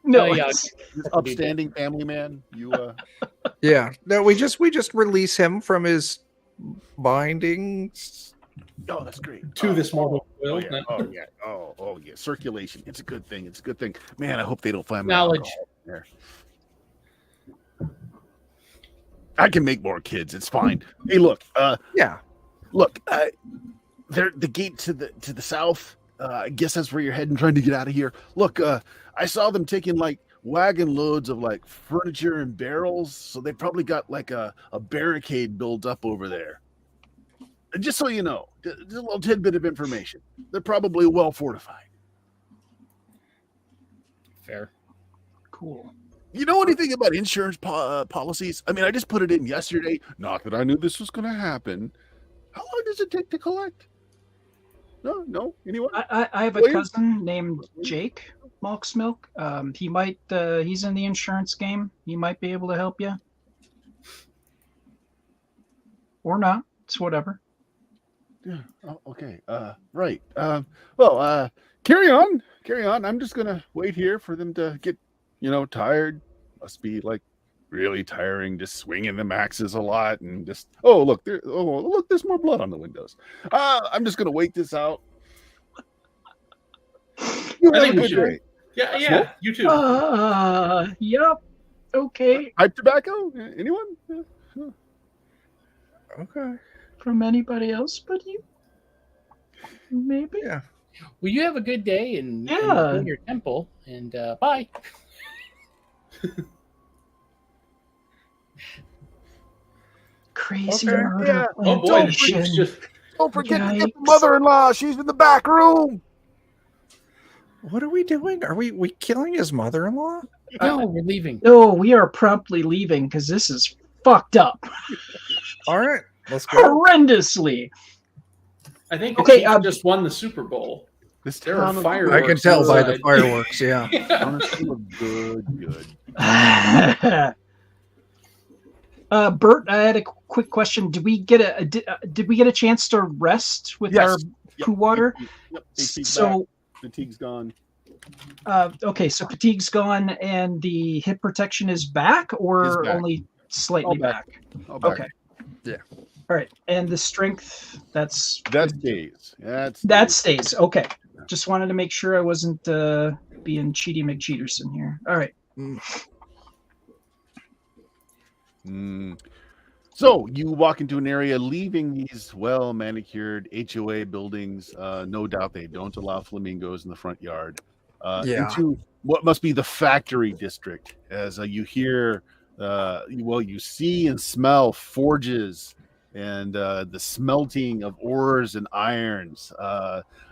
No, yeah. it's- this upstanding family man. You Yeah. No, we just release him from his bindings. oh, that's great. To this mortal Oh will. yeah. Oh yeah. Circulation. It's a good thing. It's a good thing. Man, I hope they don't find my Knowledge. alcohol in there. I can make more kids. It's fine. Hey, look. Yeah. Look. They're the gate to the south. I guess that's where you're heading, trying to get out of here. Look. I saw them taking like wagon loads of like furniture and barrels, so they probably got like a barricade built up over there. Just so you know, just a little tidbit of information. They're probably well fortified. Fair. cool. You know anything about insurance policies? I mean, I just put it in yesterday. Not that I knew this was going to happen. How long does it take to collect? No, anyone? I have a William? cousin named Jake Malk's Milk. He might. He's in the insurance game. He might be able to help you, or not. It's whatever. Yeah. Oh, okay. Right. Well, carry on. I'm just gonna wait here for them to get, tired. Must be like really tiring, just swinging the axes a lot and just. Oh, look there. Oh, look, there's more blood on the windows. I'm just gonna wait this out. You I have think a we good should. day. Yeah, Smoke? you too. Yep. Okay. Pipe tobacco? Anyone? Okay. From anybody else but you? Maybe. Yeah. Well, you have a good day and Yeah. enjoy your temple. And bye. Crazy Okay. murder Yeah. Oh boy, the plantation. sheep's just. Don't forget to get the Yikes. mother-in-law. She's in the back room. What are we doing? Are we killing his mother-in-law? No, we're leaving. No, we are promptly leaving because this is fucked up All right. Let's go. horrendously. I think the Okay, Chiefs just won the Super Bowl. This There are town of- fireworks. I can tell by the outside. fireworks. Yeah. Honestly, look good. Bert, I had a quick question. Did we get did we get a chance to rest with Yes. our Yep. poo water? Yep. AC's So, back. Fatigue's gone. okay, so fatigue's gone and the hip protection is back, or Is back. only slightly All back. back? Oh, back. Okay. Yeah. All right, and the strength that's That stays. that stays. Okay, just wanted to make sure I wasn't being Cheaty McCheaterson here. All right. So you walk into an area, leaving these well manicured HOA buildings. No doubt they don't allow flamingos in the front yard. Yeah. Into what must be the factory district, as you hear, you see and smell forges and the smelting of ores and irons.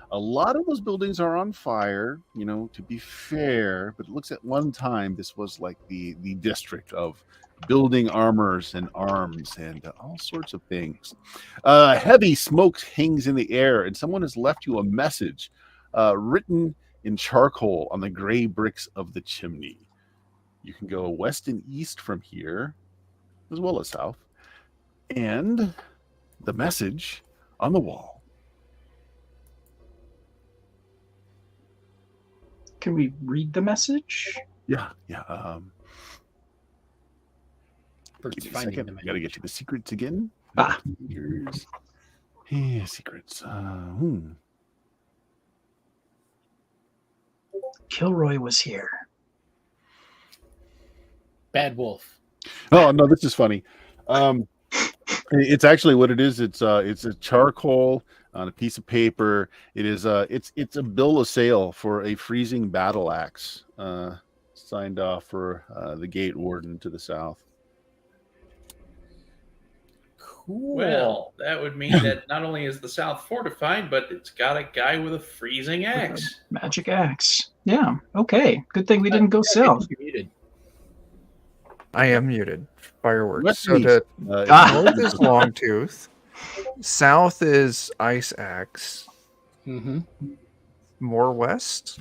A lot of those buildings are on fire, to be fair, but it looks at one time this was like the district of building armors and arms and all sorts of things. Heavy smoke hangs in the air, and someone has left you a message written in charcoal on the gray bricks of the chimney. You can go west and east from here, as well as south. And the message on the wall. Can we read the message? Yeah. Bert's Give me a finding second. them. I gotta get you the secrets again. Ah. Secrets. Kilroy was here. Bad wolf. Oh no, this is funny. It's actually what it is. It's a charcoal on a piece of paper. It is it's a bill of sale for a freezing battle axe, signed off for the gate warden to the south. Cool. Well, that would mean that not only is the South fortified, but it's got a guy with a freezing axe. Magic axe. Yeah. Okay. Good thing we didn't go south. You're muted. I am muted. Fireworks. West So east. to Ah. north is Longtooth. South is Ice Axe. Mm-hmm. More west.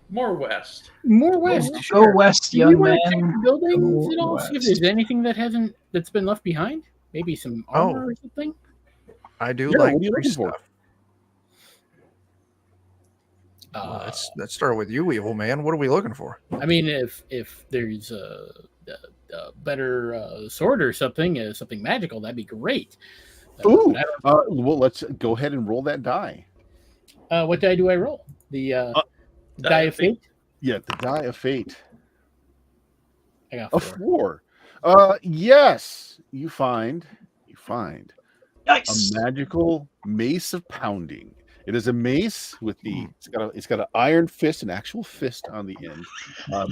More west. More west. Go Sure. west, Do you young want to check man. the buildings Go and all? See if west. there's anything that's been left behind. Maybe some armor or something. I do Yeah, like what are you free looking for? stuff. Let's start with you, evil man. What are we looking for? I mean, if there's a better sword or something, something magical, that'd be great. Ooh. But I Well, let's go ahead and roll that die. what die do I roll? The die of fate. Yeah, the die of fate. I got A 4. 4. Yes, you find Nice. a magical mace of pounding. It is a mace with it's got an iron fist, an actual fist on the end,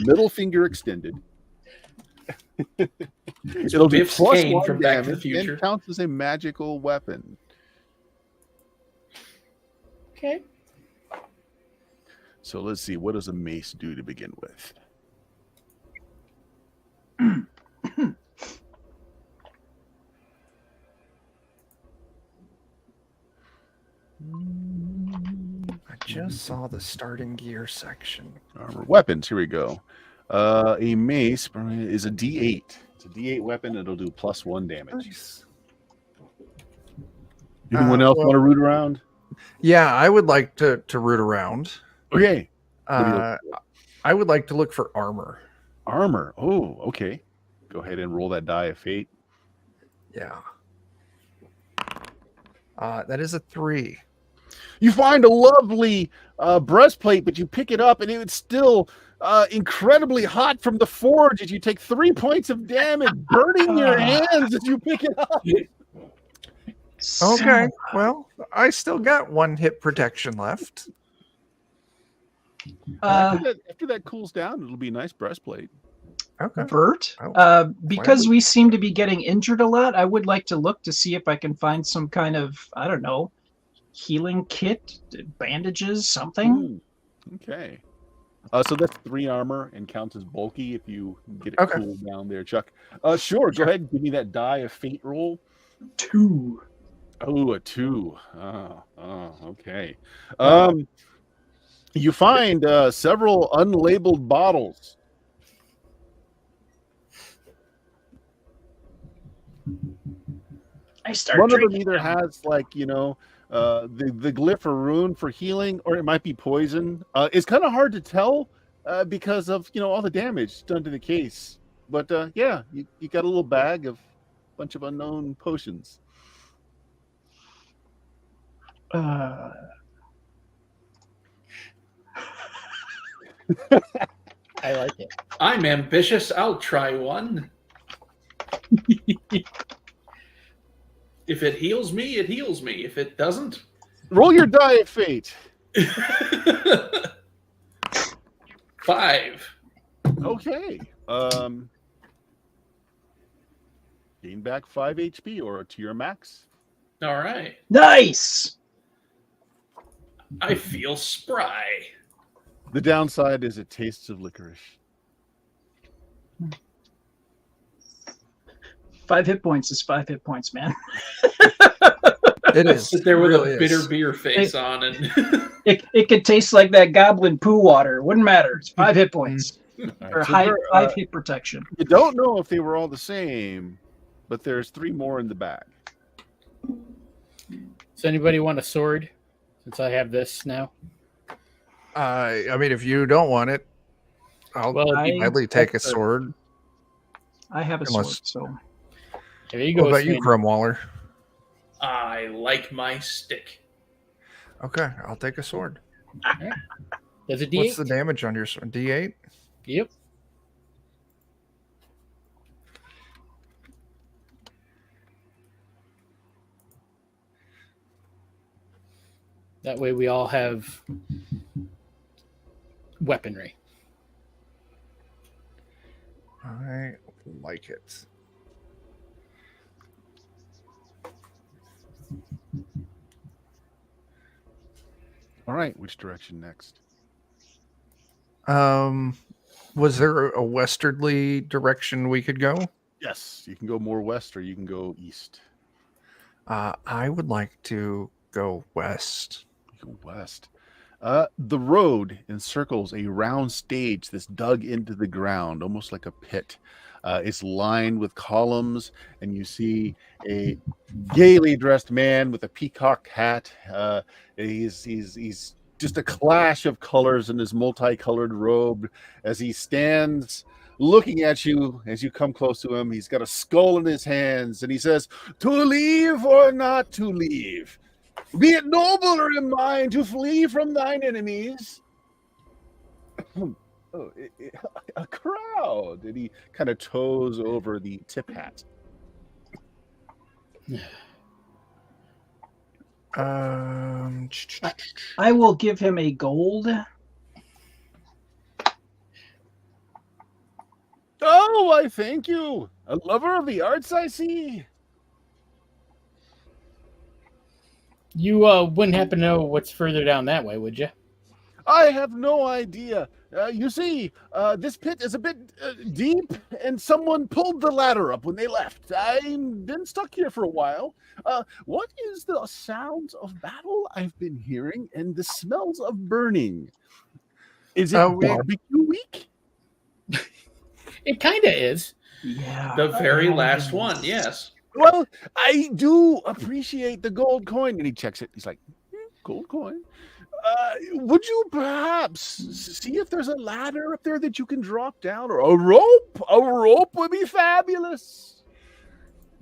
middle finger extended. It'll do Biff's plus cane 1 from Back to the damage Future. and counts as a magical weapon. Okay. So let's see, what does a mace do to begin with? I just saw the starting gear section. Armor weapons. Here we go. A mace is a D8. It's a D8 weapon. It'll do plus 1 damage. Nice. Anyone else well- want to root around? Yeah, I would like to root around. Okay. What do you look I would like to look for armor. Armor. Oh, okay. Go ahead and roll that die of fate. Yeah. That is a 3. You find a lovely breastplate, but you pick it up and it's still incredibly hot from the forge as you take 3 points of damage, burning your hands as you pick it up. Okay, well, I still got 1 hit protection left. After that cools down, it'll be a nice breastplate. Okay. Bert, because we seem to be getting injured a lot, I would like to look to see if I can find some kind of, I don't know, healing kit, bandages, something. Okay. So that's 3 armor and counts as bulky if you get it cooled down there, Chuck. Sure, go ahead and give me that die of fate roll. 2. Oh, a 2. Oh, okay. You find several unlabeled bottles. I start One of them drinking either has the glyph or rune for healing, or it might be poison. It's kind of hard to tell because of all the damage done to the case. But yeah, you got a little bag of a bunch of unknown potions. I like it. I'm ambitious. I'll try one. If it heals me, it heals me. If it doesn't, Roll your die of fate. 5. Okay. Gain back 5 HP or to your max. All right. Nice. I feel spry. The downside is it tastes of licorice. 5 hit points is 5 hit points, man. It is. Sit there with really a bitter is. beer face on, and It could taste like that goblin poo water. Wouldn't matter. It's 5 hit points. All Or right, so high, there, 5 hit protection. you don't know if they were all the same, but there's 3 more in the bag. Does anybody want a sword? Since I have this now. I mean, if you don't want it, I'll gladly take a sword. I have a Unless- sword, so There you go. What about you, Sven. Crumwaller? I like my stick. Okay, I'll take a sword. Does it D8? What's the damage on your sword? D8? Yep. That way we all have weaponry. I like it. All right, which direction next? Was there a westerly direction we could go? Yes, you can go more west or you can go east. I would like to go west. You go west. The road encircles a round stage that's dug into the ground, almost like a pit. It's lined with columns, and you see a gaily dressed man with a peacock hat. He's just a clash of colors in his multicolored robe as he stands looking at you as you come close to him. He's got a skull in his hands, and he says, "To leave or not to leave? Be it noble or in mind to flee from thine enemies." A crowd. And he kind of toes over the tip hat. I will give him a gold. Oh, I thank you. A lover of the arts, I see. You wouldn't happen to know what's further down that way, would you? I have no idea. You see, this pit is a bit deep, and someone pulled the ladder up when they left. I've been stuck here for a while. What is the sounds of battle I've been hearing and the smells of burning? Is it barbecue week? It kind of is. Yeah. The very last one, yes. Well, I do appreciate the gold coin. And he checks it. He's like, gold coin? Would you perhaps see if there's a ladder up there that you can drop down, or a rope? A rope would be fabulous.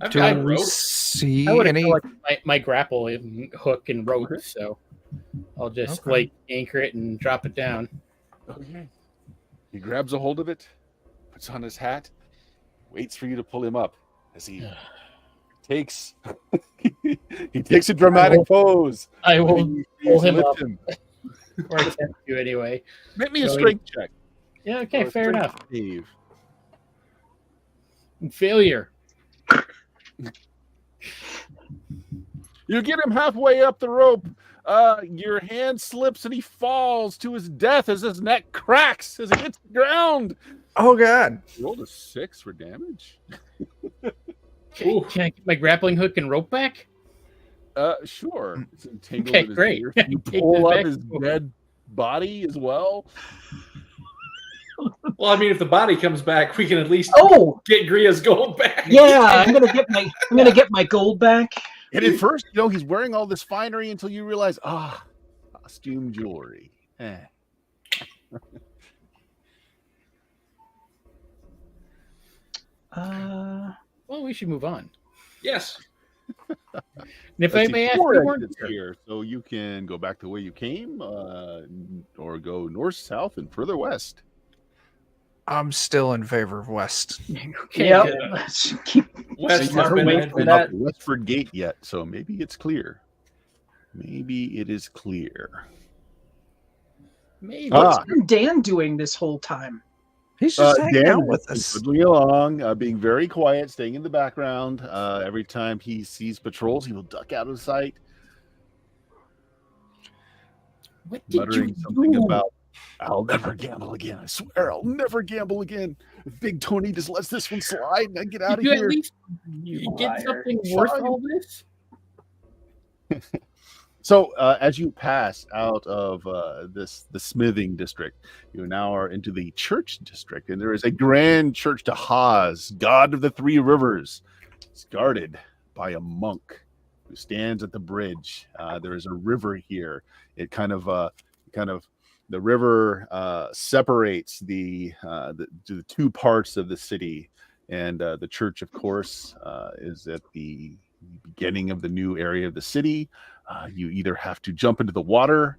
I've Do got we rope. see I would have any? my grapple and hook and rope, so I'll just Okay. anchor it and drop it down. Okay. He grabs a hold of it, puts on his hat, waits for you to pull him up as he takes he takes a dramatic pose. I will You pull him lift up. him. or attempt to anyway. Make me a So he- strength check. Yeah, okay, Or a fair strength enough. save. Failure. You get him halfway up the rope. Your hand slips and he falls to his death as his neck cracks as he hits the ground. Oh God! Rolled a 6 for damage. Ooh. Can I get my grappling hook and rope back? Sure. It's entangled Okay, in his great. ear. Take You this pull up back. his dead body as well. Well, I mean, if the body comes back, we can at least Oh, get Gria's gold back. yeah. I'm gonna get my gold back. And at first, he's wearing all this finery until you realize, costume jewelry. Well, we should move on. Yes. And if Let's I see, may ask, 4 you weren't exits here. here, so you can go back the way you came, or go north, south, and further west. I'm still in favor of west. Okay, Yep. good. Let's keep. West Smart has been way ahead for for Not that. the Westford Gate yet, so maybe it's clear. Maybe it is clear. Maybe. Ah. What's Dan doing this whole time? He's just hanging Dan out with is us. fiddling along, being very quiet, staying in the background. Every time he sees patrols, he will duck out of sight, What did muttering you something do? about, "I'll never gamble again. I swear, I'll never gamble again. If Big Tony just lets this one slide, and I get out Did of you here." at least You get liar. something worth Fine. all this? So, as you pass out of the smithing district, you now are into the church district, and there is a grand church to Haz, god of the three rivers. It's guarded by a monk who stands at the bridge. There is a river here. It kind of the river separates the two parts of the city, and the church, of course, is at the beginning of the new area of the city. You either have to jump into the water,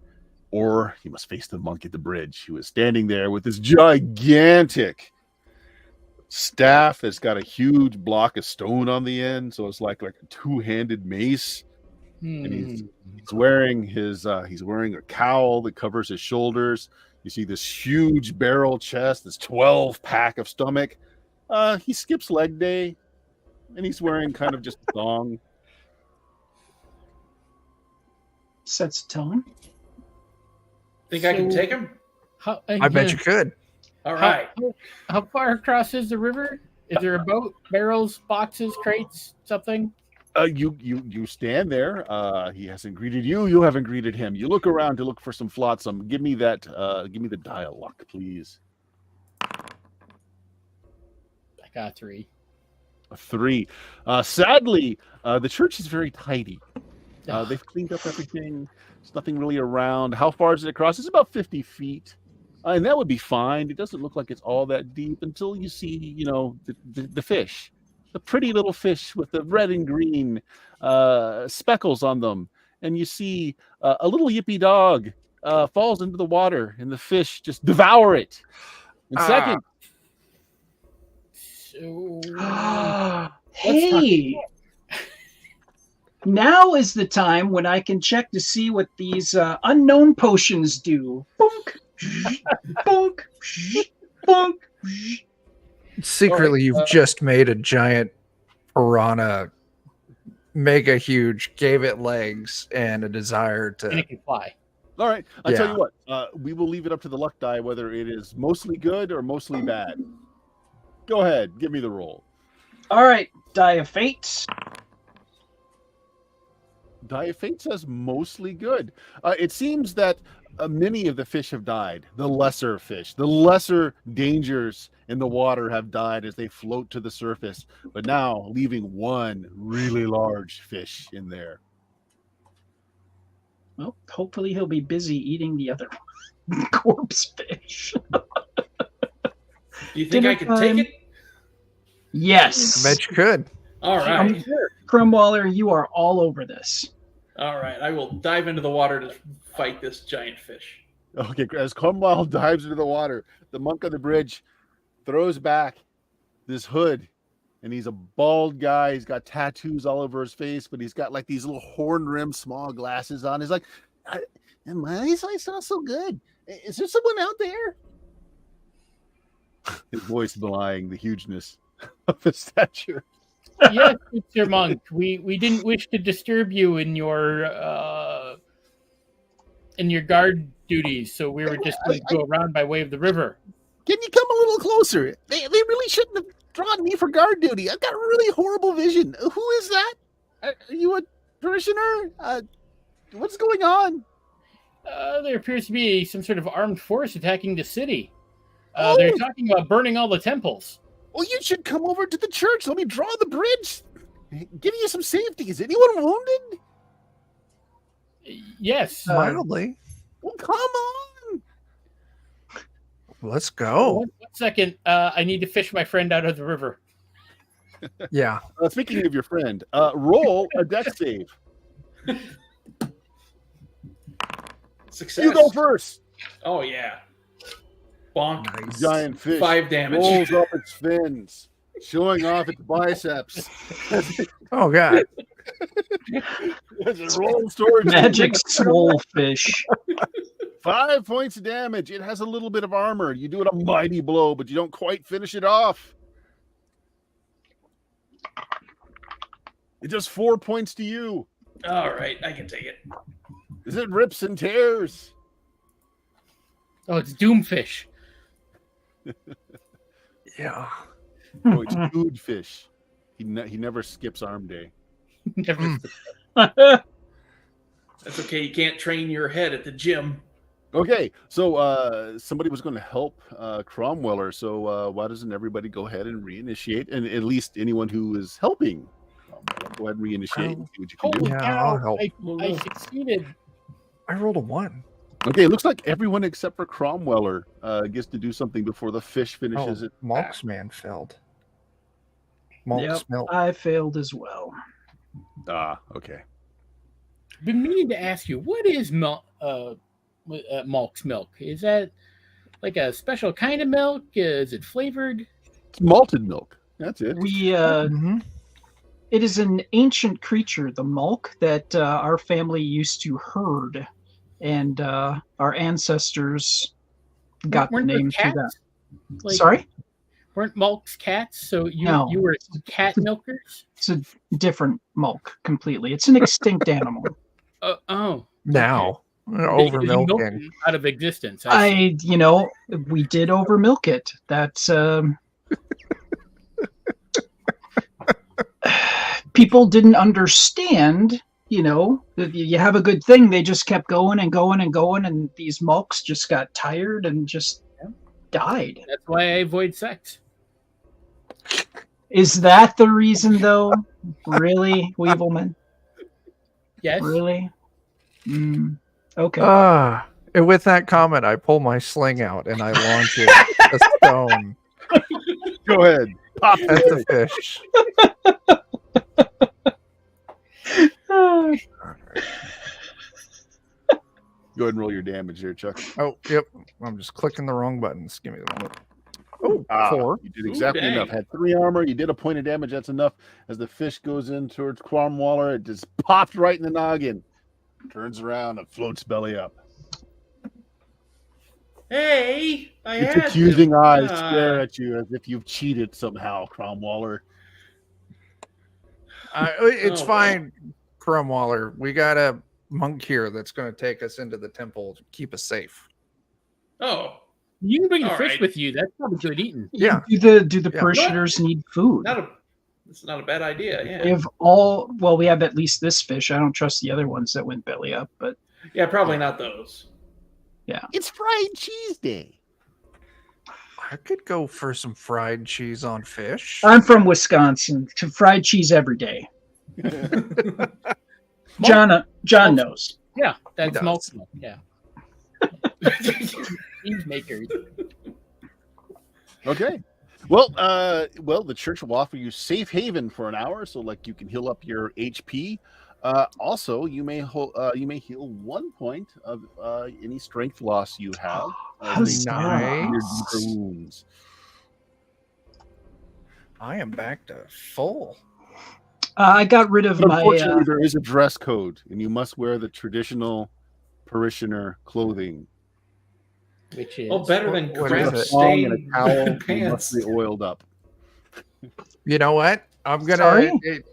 or you must face the monk at the bridge, who is standing there with this gigantic staff that's got a huge block of stone on the end, so it's like a two-handed mace. And he's wearing he's wearing a cowl that covers his shoulders. You see this huge barrel chest, this 12-pack of stomach. He skips leg day, and he's wearing kind of just a thong. Sets the tone. Think I can take him? I bet you could. All right. How far across is the river? Is there a boat, barrels, boxes, crates, something? You stand there. He hasn't greeted you. You haven't greeted him. You look around to look for some flotsam. Give me that. Give me the dialogue, please. I got 3. A 3. Sadly, the church is very tidy. They've cleaned up everything. There's nothing really around. How far is it across? It's about 50 feet. And that would be fine. It doesn't look like it's all that deep until you see, the fish. The pretty little fish with the red and green speckles on them. And you see a little yippy dog falls into the water, and the fish just devour it. And second... Hey! Now is the time when I can check to see what these unknown potions do. Bonk, bonk, bonk. Secretly, you've just made a giant piranha, mega huge, gave it legs and a desire And to. it can fly. All right. I'll tell Yeah. you what. We will leave it up to the luck die whether it is mostly good or mostly bad. Go ahead. Give me the roll. All right, Die of Fate. Die of Fate says mostly good. It seems that many of the fish have died. The lesser fish, the lesser dangers in the water have died as they float to the surface, but now leaving one really large fish in there. Well, hopefully he'll be busy eating the other corpse fish. Do you think Dinner I can time. take it? Yes. I bet you could. All right. Crumwaller, you are all over this. All right. I will dive into the water to fight this giant fish. Okay, as Cromwell dives into the water, the monk on the bridge throws back this hood, and he's a bald guy. He's got tattoos all over his face, but he's got like these little horn-rimmed small glasses on. He's like, my eyesight's not so good. Is there someone out there? His voice belying the hugeness of his stature. Yes, Mr. Monk. We didn't wish to disturb you in your guard duties, so we were just going to go around by way of the river. Can you come a little closer? They really shouldn't have drawn me for guard duty. I've got a really horrible vision. Who is that? Are you a parishioner? What's going on? There appears to be some sort of armed force attacking the city. They're talking about burning all the temples. Well, you should come over to the church. Let me draw the bridge. Give you some safety. Is anyone wounded? Yes. Mildly. Well, come on. Let's go. One second. I need to fish my friend out of the river. Yeah. Speaking of your friend, roll a dex save. Success. You go first. Oh, yeah. Bonk. Nice. Giant fish 5 damage. rolls up its fins, showing off its biceps. Oh god. As it rolls towards you. Magic swole fish. 5 points of damage. It has a little bit of armor. You do it a mighty blow, but you don't quite finish it off. It does 4 points to you. All right. I can take it. As it rips and tears. Oh, it's Doomfish. Yeah. Oh, it's food fish. He never skips arm day. Never. That's okay. You can't train your head at the gym. Okay, so somebody was going to help Cromweller, so why doesn't everybody go ahead and reinitiate? And at least anyone who is helping, go ahead and reinitiate and see what you can do. Holy Yeah, I'll cow! help. I succeeded. I rolled a 1. Okay, it looks like everyone except for Cromweller gets to do something before the fish finishes it. Malk's man failed. Malk's Yep, milk. I failed as well. Okay. I've been meaning to ask you, what is Malk's milk? Is that like a special kind of milk? Is it flavored? It's malted milk. That's it. We Mhm. It is an ancient creature, the mulk, that our family used to herd, and our ancestors got the Weren't there name to that. cats? Like, Sorry? Weren't mulks cats? So No. you were cat milkers? It's a different mulk completely. It's an extinct animal. Oh. Now, over You milked milking. them out of existence. I see. We did over milk it. That's people didn't understand. If you have a good thing, they just kept going and going and going, and these mulks just got tired and just died. That's why I avoid sex. Is that the reason, though? Really, Weevilman? Yes. Really? Okay. And with that comment, I pull my sling out and I launch it a stone Go ahead. Pop at the fish. Go ahead and roll your damage there, Chuck. Oh, yep. I'm just clicking the wrong buttons. Give me the moment. Oh, 4. You did exactly dang. enough. Had 3 armor. You did a point of damage. That's enough. As the fish goes in towards Cromwaller, it just popped right in the noggin. Turns around and floats belly up. Hey, I Its had accusing to. eyes stare at you as if you've cheated somehow, Cromwaller. It's Oh, fine, Cromwaller. We got a monk here that's going to take us into the temple to keep us safe. Oh, You can bring the All fish right. with you. That's probably good eating. Yeah. Do the Yeah. parishioners need food? it's not a bad idea. We Yeah, have we have at least this fish. I don't trust the other ones that went belly up, but yeah, probably not those. It's fried cheese day. I could go for some fried cheese on fish. I'm from Wisconsin. To fried cheese every day. John knows. Yeah, that's does. multiple. Yeah. Cheese makers. Okay. Well, the church will offer you safe haven for an hour, so like you can heal up your HP. Also, you may heal 1 point of any strength loss you have. How's they that? treat your deeper wounds. I am back to full. I got rid of But my. unfortunately, there is a dress code, and you must wear the traditional parishioner clothing. Which is Better than What crap is it? Thong and a stained towel. You pants. must be oiled up. You know what? I'm gonna. Sorry?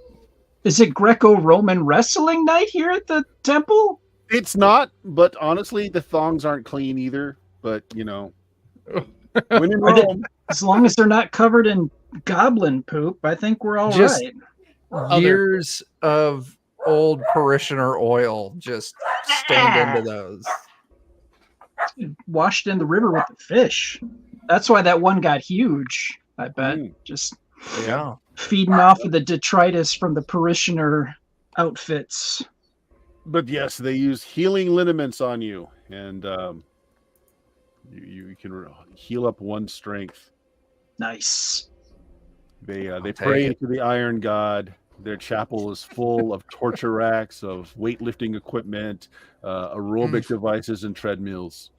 Is it Greco-Roman wrestling night here at the temple? It's not, but honestly, the thongs aren't clean either. But when in Are they- Rome, As long as they're not covered in goblin poop, I think we're all Just- right. Years of old parishioner oil just stained into those. Washed in the river with the fish. That's why that one got huge. I bet. Just Yeah. feeding off of the detritus from the parishioner outfits. but yes, they use healing liniments on you, and you can heal up 1 strength. Nice. They take pray it. to the Iron God. Their chapel is full of torture racks, of weightlifting equipment, aerobic devices, and treadmills.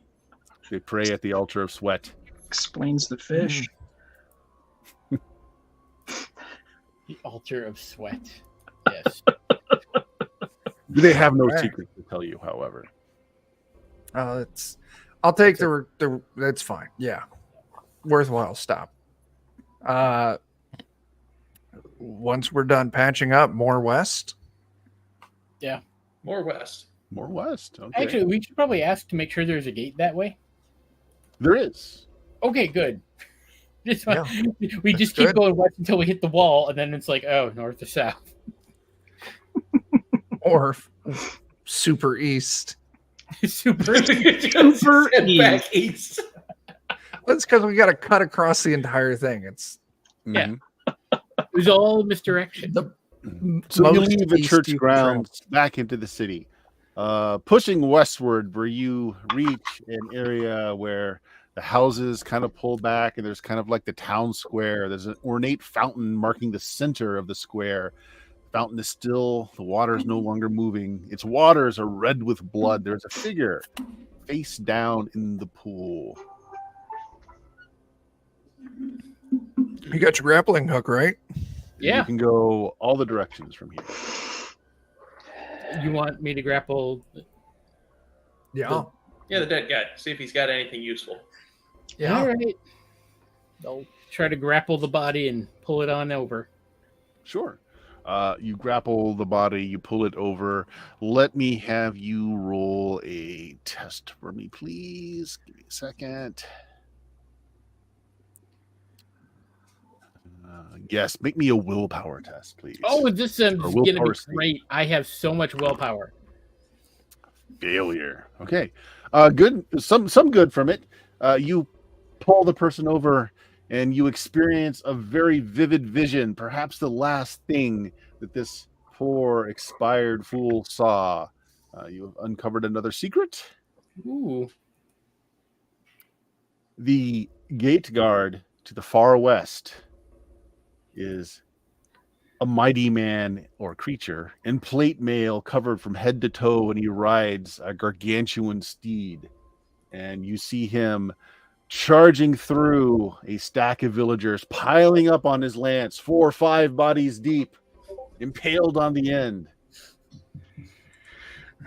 They pray at the altar of sweat. Explains the fish. the altar of sweat. Yes. They have no Right. secrets to tell you, however. I'll take the that's fine. Yeah. Worthwhile stop. Once we're done patching up, more west. More west. More west. Okay. Actually, we should probably ask to make sure there's a gate that way. There is. Okay, good. We just That's keep good. going west until we hit the wall, and then it's like, oh, north to south. Or super east. Super. Super Head back east. That's because we got to cut across the entire thing. It's Yeah. Mhm. It was all misdirection. So you most leave the east church you can grounds back into the city, pushing westward, where you reach an area where the houses kind of pull back, and there's kind of like the town square. There's an ornate fountain marking the center of the square. The fountain is still, the water is no longer moving. Its waters are red with blood. There's a figure face down in the pool. You got your grappling hook, right? Yeah. You can go all the directions from here. You want me to grapple? Yeah. Yeah, the dead guy. See if he's got anything useful. Yeah. All right. I'll try to grapple the body and pull it on over. Sure. You grapple the body, you pull it over. Let me have you roll a test for me, please. Give me a second. Yes, make me a willpower test, please. Oh, this is Or going to be willpower save. great. I have so much willpower. Failure. Okay. Good. Some good from it. You pull the person over and you experience a very vivid vision, perhaps the last thing that this poor expired fool saw. You have uncovered another secret. Ooh. The gate guard to the far west is a mighty man or creature in plate mail covered from head to toe, and he rides a gargantuan steed. And you see him charging through a stack of villagers, piling up on his lance, 4 or 5 bodies deep, impaled on the end.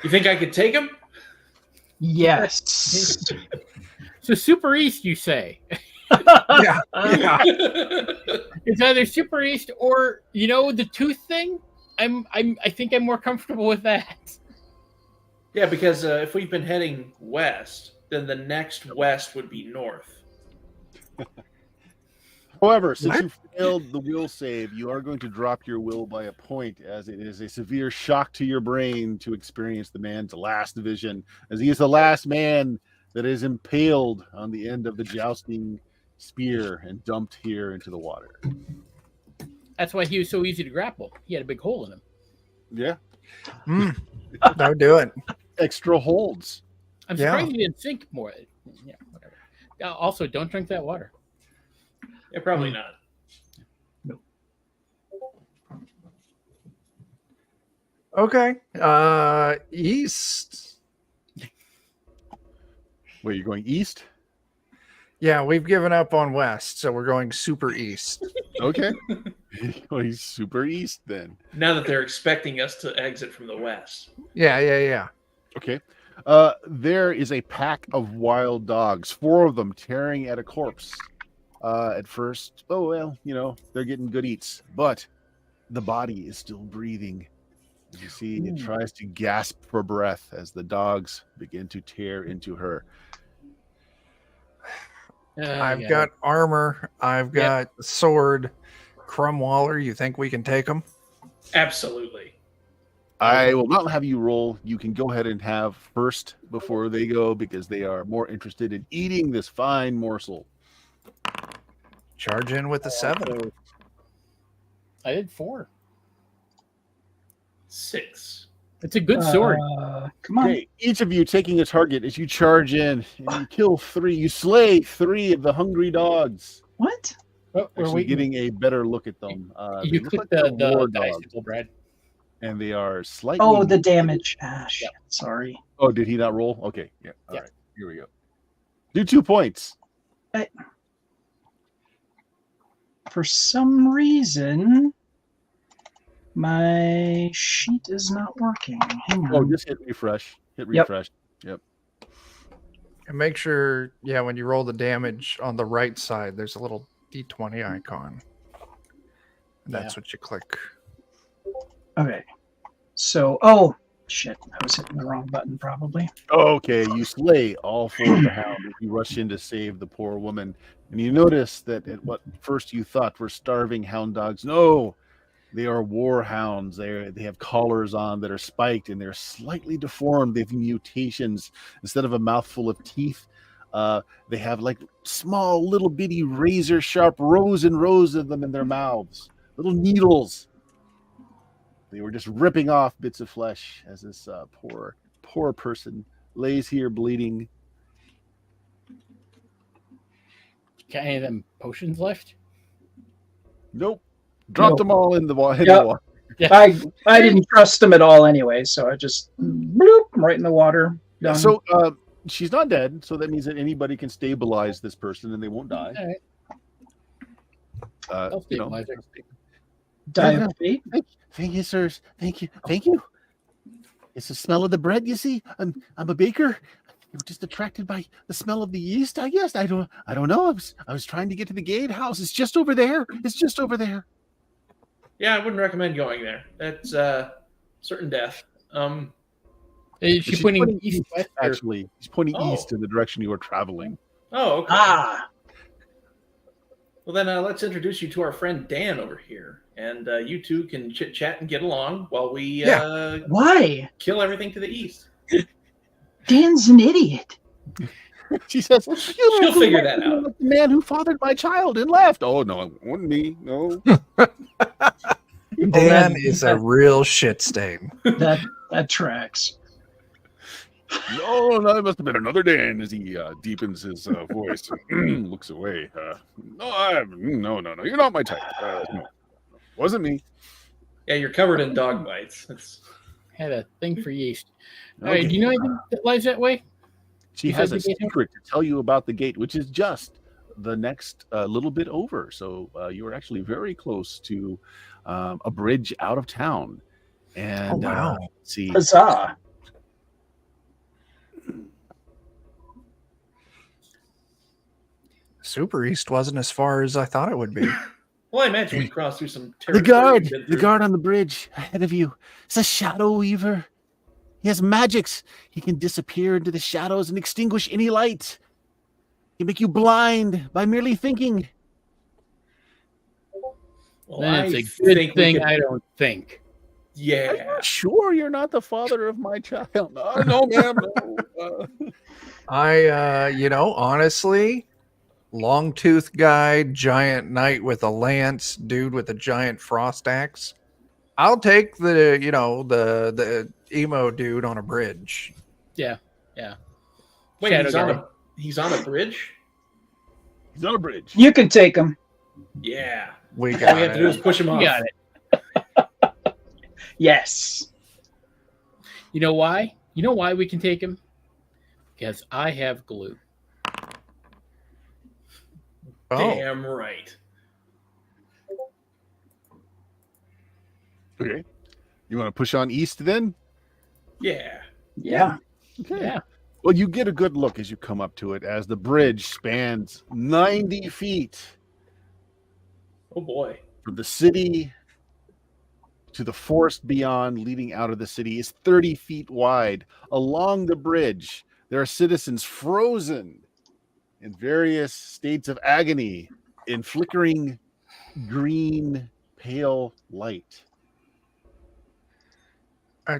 You think I could take him? Yes. So Super East, you say? Yeah. Yeah. It's either Super East or the tooth thing. I think I'm more comfortable with that. Yeah, because if we've been heading west, then the next west would be north. However, since you failed the will save, you are going to drop your will by a point, as it is a severe shock to your brain to experience the man's last vision, as he is the last man that is impaled on the end of the jousting spear and dumped here into the water. That's why he was so easy to grapple. He had a big hole in him. Yeah. That would do it. Extra holds. I'm Yeah. surprised he didn't sink more. Yeah, whatever. Also, don't drink that water. Yeah, probably not. Okay. East. Wait, you're going east? Yeah, we've given up on west, so we're going super east. Okay. Going super east then. Now that they're expecting us to exit from the west. Yeah. Okay. There is a pack of wild dogs, 4 of them tearing at a corpse. At first, they're getting good eats, but the body is still breathing. As you see, it tries to gasp for breath as the dogs begin to tear into her. I've got armor. I've got a sword. Crumwaller, you think we can take them? Absolutely. I will not have you roll. You can go ahead and have first before they go, because they are more interested in eating this fine morsel. Charge in with the 7. I did 4. 6. It's a good sword. Come on. Okay, each of you taking a target as you charge in and you kill 3. You slay 3 of the hungry dogs. What? Oh, we're Actually, waiting. getting a better look at them. They You look click like they're war the dice, dogs, Brad. and they are slightly. Oh, the damage. Ah, shit. Sorry. Oh, did he not roll? Okay, yeah. All Yeah. right, here we go. Do 2 points. For some reason, my sheet is not working. Hang on. Oh, just hit refresh. Hit Yep. refresh. Yep. And make sure, when you roll the damage on the right side, there's a little D20 icon. And that's what you click. Okay. So, shit. I was hitting the wrong button probably. Okay, you slay all 4 of the hounds as you rush in to save the poor woman. And you notice that at what first you thought were starving hound dogs, no, they are war hounds. They have collars on that are spiked, and they're slightly deformed. They have mutations. Instead of a mouthful of teeth, they have like small, little bitty razor sharp rows and rows of them in their mouths. Little needles. They were just ripping off bits of flesh as this poor person lays here bleeding. Got any of them potions left? Nope. Dropped Nope. them all in the water. Yep. Yeah. I didn't trust him at all anyway, so I just bloop right in the water. Done. So she's not dead, so that means that anybody can stabilize this person and they won't die. All right. I'll stabilize her. Die of fate. Thank you, sirs. Thank you. Thank you. It's the smell of the bread, you see. I'm a baker. You were just attracted by the smell of the yeast, I guess. I don't know. I was trying to get to the gatehouse. It's just over there. It's just over there. Yeah, I wouldn't recommend going there. That's certain death. Is she She's pointing east, west, or- actually. She's pointing Oh. east in the direction you are traveling. Oh, okay. Ah, Well, then let's introduce you to our friend Dan over here, and you two can chit chat and get along while we why? kill everything to the east. Dan's an idiot. She says, She'll figure that out. The man who fathered my child and left. Oh, no, it wasn't me. No. Dan is a real shit stain. That tracks. No, it must have been another Dan as he deepens his voice and looks away. No, you're not my type. No, wasn't me. Yeah, you're covered in dog bites. Had a thing for yeast. All Okay. right, do you know anything that lies that way? She Besides has a the gatehouse? secret to tell you about the gate, which is just the next little bit over. So you are actually very close to a bridge out of town. And Oh, wow. let's see. Huzzah. Super East wasn't as far as I thought it would be. Well, I imagine we crossed through some The territory. we've been the through. guard on the bridge ahead of you. It's a shadow weaver. He has magics. He can disappear into the shadows and extinguish any light. He can make you blind by merely thinking. Well, Then it's I a good think we thing could- I don't think. Yeah. Sure, you're not the father of my child. No, ma'am. No. Honestly, long tooth guy, giant knight with a lance, dude with a giant frost axe. I'll take the emo dude on a bridge. Wait, Shadow he's on a bridge? He's on a bridge. You can take him. Yeah. We All got we have to do is it. push him off. You got it. Yes. You know why? You know why we can take him? Because I have glue. Oh, Damn right. Okay. You want to push on east then? Yeah. Yeah. Okay. Yeah. Well, you get a good look as you come up to it as the bridge spans 90 feet Oh boy. from the city to the forest beyond, leading out of the city, is 30 feet wide. Along the bridge, there are citizens frozen in various states of agony in flickering green, pale light.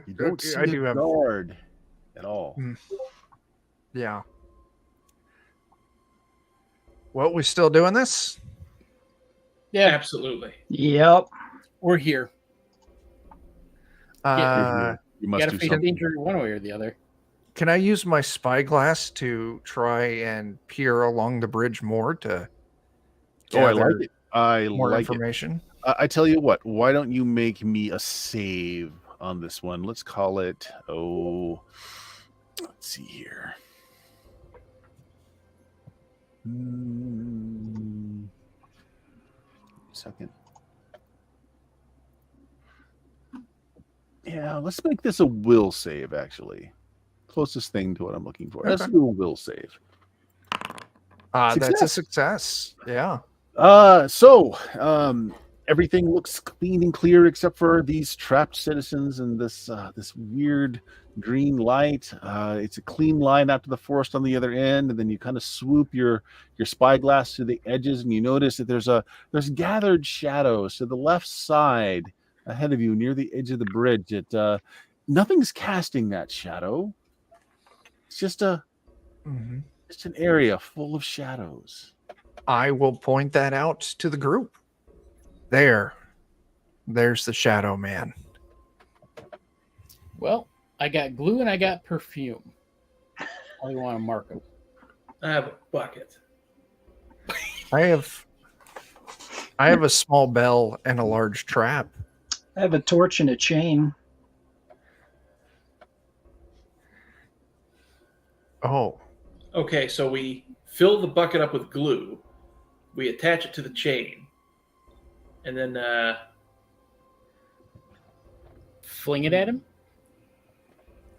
You don't see I the do have. guard at all. Yeah. Well, we still doing this? Yeah, Absolutely. Yep. we're here. Uh, You You must gotta do face something. danger one way or the other. Can I use my spyglass to try and peer along the bridge more to Oh, I like gather it. I more like it. information? I tell you what, why don't you make me a save on this one? Let's call it, let's see here. Second. Yeah, let's make this a will save, actually. Closest thing to what I'm looking for. Let's Okay. do a will save. That's a success. Yeah. Everything looks clean and clear except for these trapped citizens and this weird green light. It's a clean line out to the forest on the other end, and then you kind of swoop your spyglass to the edges, and you notice that there's gathered shadows to the left side ahead of you near the edge of the bridge. Nothing's casting that shadow. It's just an area full of shadows. I will point that out to the group. There's the shadow man. Well, I got glue and I got perfume. How do you want to mark them? I have a bucket. I have a small bell and a large trap. I have a torch and a chain. Oh, Okay, so we fill the bucket up with glue. We attach it to the chain. And then fling it at him?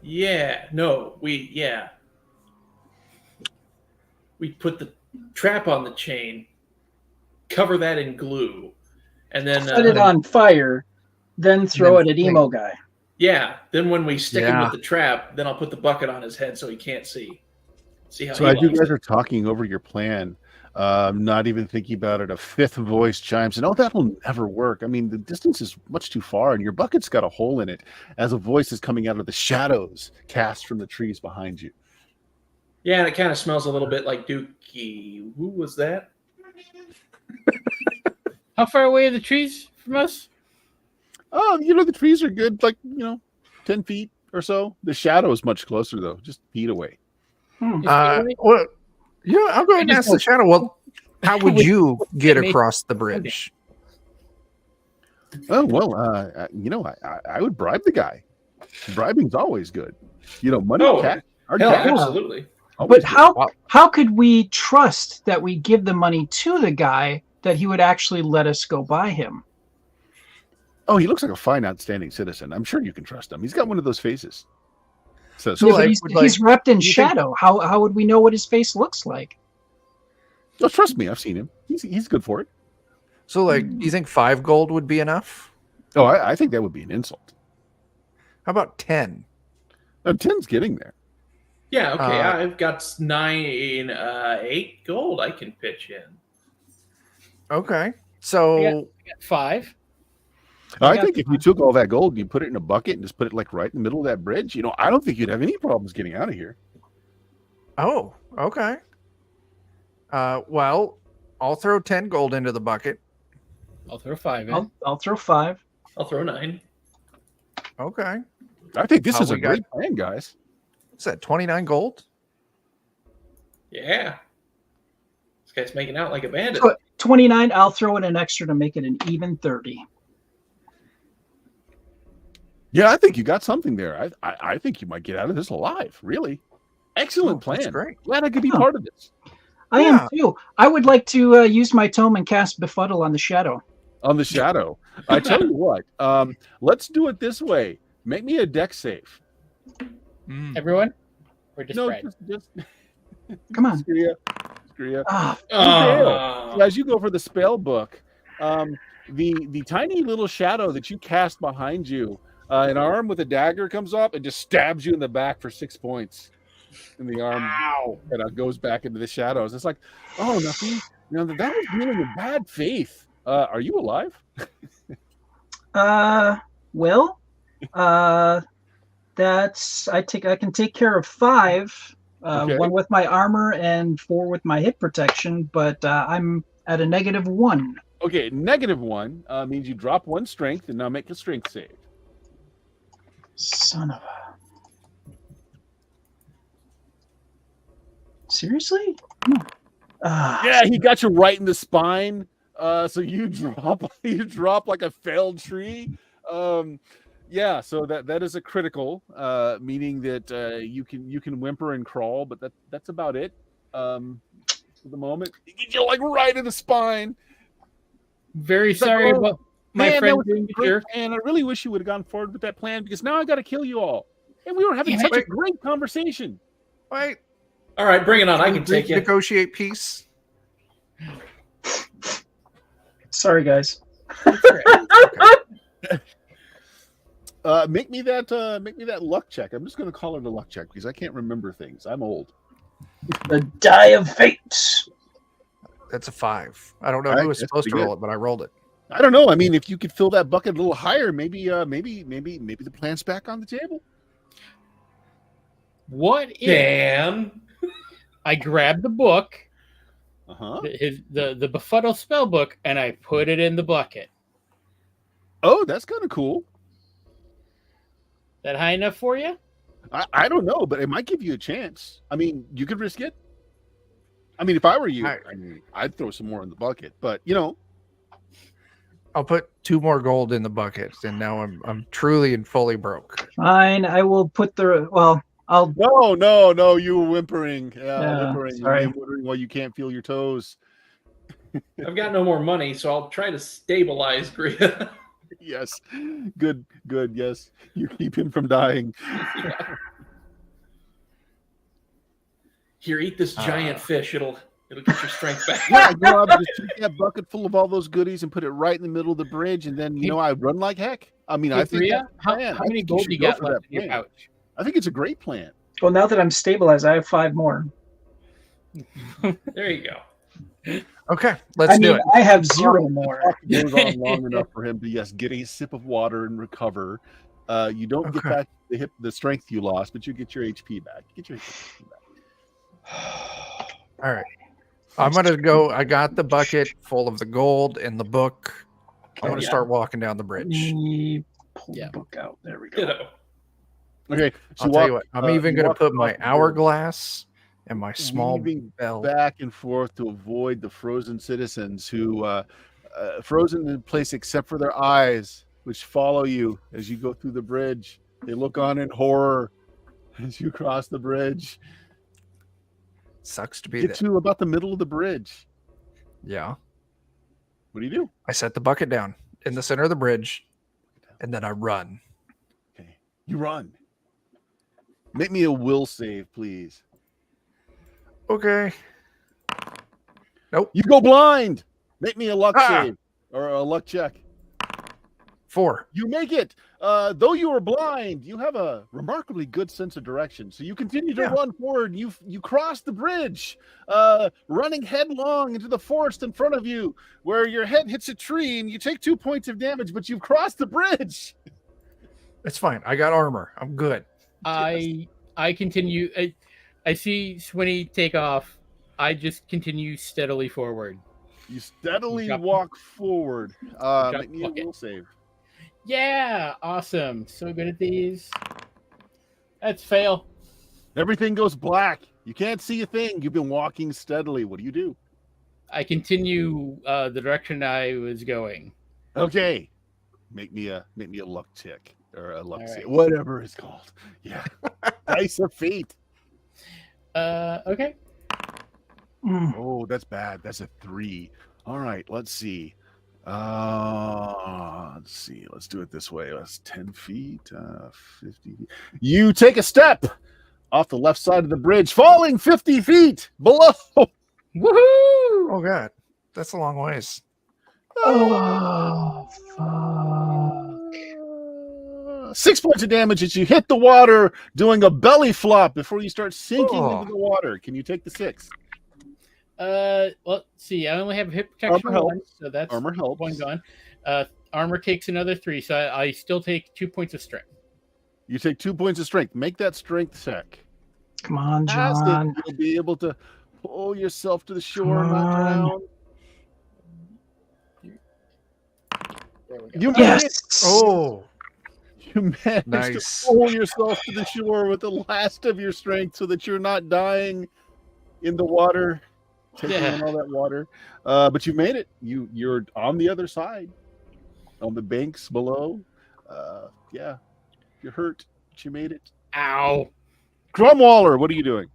Yeah. No, we put the trap on the chain, cover that in glue, and then Set it on fire, then throw it at fling. emo guy. yeah. Then when we stick him Yeah. with the trap, then I'll put the bucket on his head so he can't see. See how So he as you likes guys it. are talking over your plan, not even thinking about it, a fifth voice chimes in. Oh, that'll never work. I mean, the distance is much too far, and your bucket's got a hole in it. As a voice is coming out of the shadows cast from the trees behind you. Yeah, and it kind of smells a little bit like Dookie. Who was that? How far away are the trees from us? Oh, the trees are good, like 10 feet or so. The shadow is much closer, though, just feet away. Well, I'll go ahead and ask the shadow. Well, how would you get across the bridge? Oh well, I would bribe the guy. Bribing's always good. Money, Oh, cash, hard hell, cash. absolutely. Always But good. how could we trust that we give the money to the guy that he would actually let us go buy him? Oh, he looks like a fine, outstanding citizen. I'm sure you can trust him. He's got one of those faces. So, So, Yeah, but like, he's wrapped in you think- shadow. How would we know what his face looks like? oh, trust me, I've seen him. He's good for it. So, like, do you think 5 gold would be enough? Oh, I think that would be an insult. How about 10? 10's getting there. Yeah, okay. Uh, I've got 8 gold I can pitch in. Okay. So, I got 5. I got think if you took all that gold and you put it in a bucket and just put it like right in the middle of that bridge, I don't think you'd have any problems getting out of here. oh, okay. Well, I'll throw 10 gold into the bucket. I'll throw 5 in. I'll throw 5. I'll throw 9. Okay. I think this is a we got- great plan, guys. What's that, 29 gold? Yeah. This guy's making out like a bandit. So 29. I'll throw in an extra to make it an even 30. Yeah, I think you got something there. I think you might get out of this alive. Really, excellent Oh, that's plan. great. Glad I could be Huh. part of this. I Yeah. am too. I would like to use my tome and cast Befuddle on the shadow. On the shadow. I tell you what. Let's do it this way. Make me a deck save. Everyone? Or just No, Brad? just Come on. screw you. Screw you. Ah, Oh. As you go for the spell book, the tiny little shadow that you cast behind you, an arm with a dagger comes up and just stabs you in the back for 6 points. And the arm goes back into the shadows. It's like, oh, nothing. That was dealing in bad faith. Are you alive? well, that's I can take care of 5. Okay. 1 with my armor and 4 with my hit protection, but I'm at a -1. Okay, -1 means you drop 1 strength and now make a strength save. Son of a. Seriously? Yeah, he got you right in the spine. So you drop like a felled tree. Yeah, so that is a critical, meaning that you can whimper and crawl, but that's about it. For the moment, he gets you like right in the spine. Very It's like, sorry oh, about my Man, that friend was being a the great jerk. plan. I really wish you would have gone forward with that plan because now I got to kill you all. And we were having Damn such a it. great conversation. Wait. All right, bring it on. I can take you. Negotiate peace. Sorry, guys. Make me that luck check. I'm just going to call it a luck check because I can't remember things. I'm old. The die of fate. That's a 5. I don't know All right, who was that's supposed to pretty roll it, but I rolled it. I don't know. I mean, if you could fill that bucket a little higher, maybe the plan's back on the table. What if Dan. I grabbed the book, Uh-huh. the Befuddle spell book, and I put it in the bucket? Oh, that's kind of cool. That high enough for you? I don't know, but it might give you a chance. I mean, you could risk it. I mean, if I were you, I'd throw some more in the bucket. But I'll put 2 more gold in the bucket, and now I'm truly and fully broke. Fine. I will put the. Well, I'll. no, you were whimpering. Yeah, Whimpering. sorry. You're whimpering while you can't feel your toes. I've got no more money, so I'll try to stabilize Gria. Yes. Good. Yes. You keep him from dying. Here, eat this giant fish. It'll get your strength back. Yeah, go up, just take that bucket full of all those goodies and put it right in the middle of the bridge, and then I run like heck. I mean, I think Bria, that's a how plan. many I think you gold should do you go got for left that in your plan. pouch? I think it's a great plan. Well, now that I'm stabilized, I have 5 more. There you go. Okay, let's do it. I have 0 more. It goes on long enough for him to get a sip of water and recover. You don't get Okay. back the strength you lost, but you get your HP back. Get your HP back. All right. I'm going to go. I got the bucket full of the gold and the book. I'm going to start walking down the Let bridge. me pull the book out. There we go. Ditto. Okay, so I'll tell you what. I'm even going to walk put my across the bridge, hourglass and my small weaving bell. back and forth to avoid the frozen citizens who frozen in place except for their eyes, which follow you as you go through the bridge. They look on in horror as you cross the bridge. Sucks to be Get there. to about the middle of the bridge. Yeah. What do you do? I set the bucket down in the center of the bridge, and then I run. Okay, you run. Make me a will save, please. Okay. Nope. You go blind. Make me a luck Ah! save or a luck check. 4. You make it. Though you are blind, you have a remarkably good sense of direction. So you continue to run forward. You cross the bridge, running headlong into the forest in front of you, where your head hits a tree and you take 2 points of damage, but you've crossed the bridge. It's fine. I got armor. I'm good. I continue. I see Swinny take off. I just continue steadily forward. You steadily Drop- walk forward. drop Make me a bucket. will save. Yeah, awesome. So good at these. That's fail. Everything goes black. You can't see a thing. You've been walking steadily. What do? I continue the direction I was going. Okay. Make me a luck tick or a luck All save. right. Whatever it's called. Yeah. Dice of fate. Okay. Oh, that's bad. That's a 3. All right, let's see. Let's do it this way. That's 10 feet, 50 feet. You take a step off the left side of the bridge, falling 50 feet below. Woohoo! Oh, God. That's a long ways. Oh, fuck. 6 points of damage as you hit the water, doing a belly flop before you start sinking Oh. into the water. Can you take the 6? Well, let's see. I only have hip protection Armor 1, helps. so that's Armor helps. one gone. Armor takes another 3, so I still take 2 points of strength. You take 2 points of strength. Make that strength check. Come on, Pass it, John. you'll be able to pull yourself to the shore, Come not on. drown. There we go. You made Yes. it. Oh, You managed Nice. to pull yourself to the shore with the last of your strength so that you're not dying in the water, taking Yeah. in all that water. But you made it. You're on the other side, on the banks below. Yeah, you're hurt, but you made it. Ow. Crumwaller, what are you doing?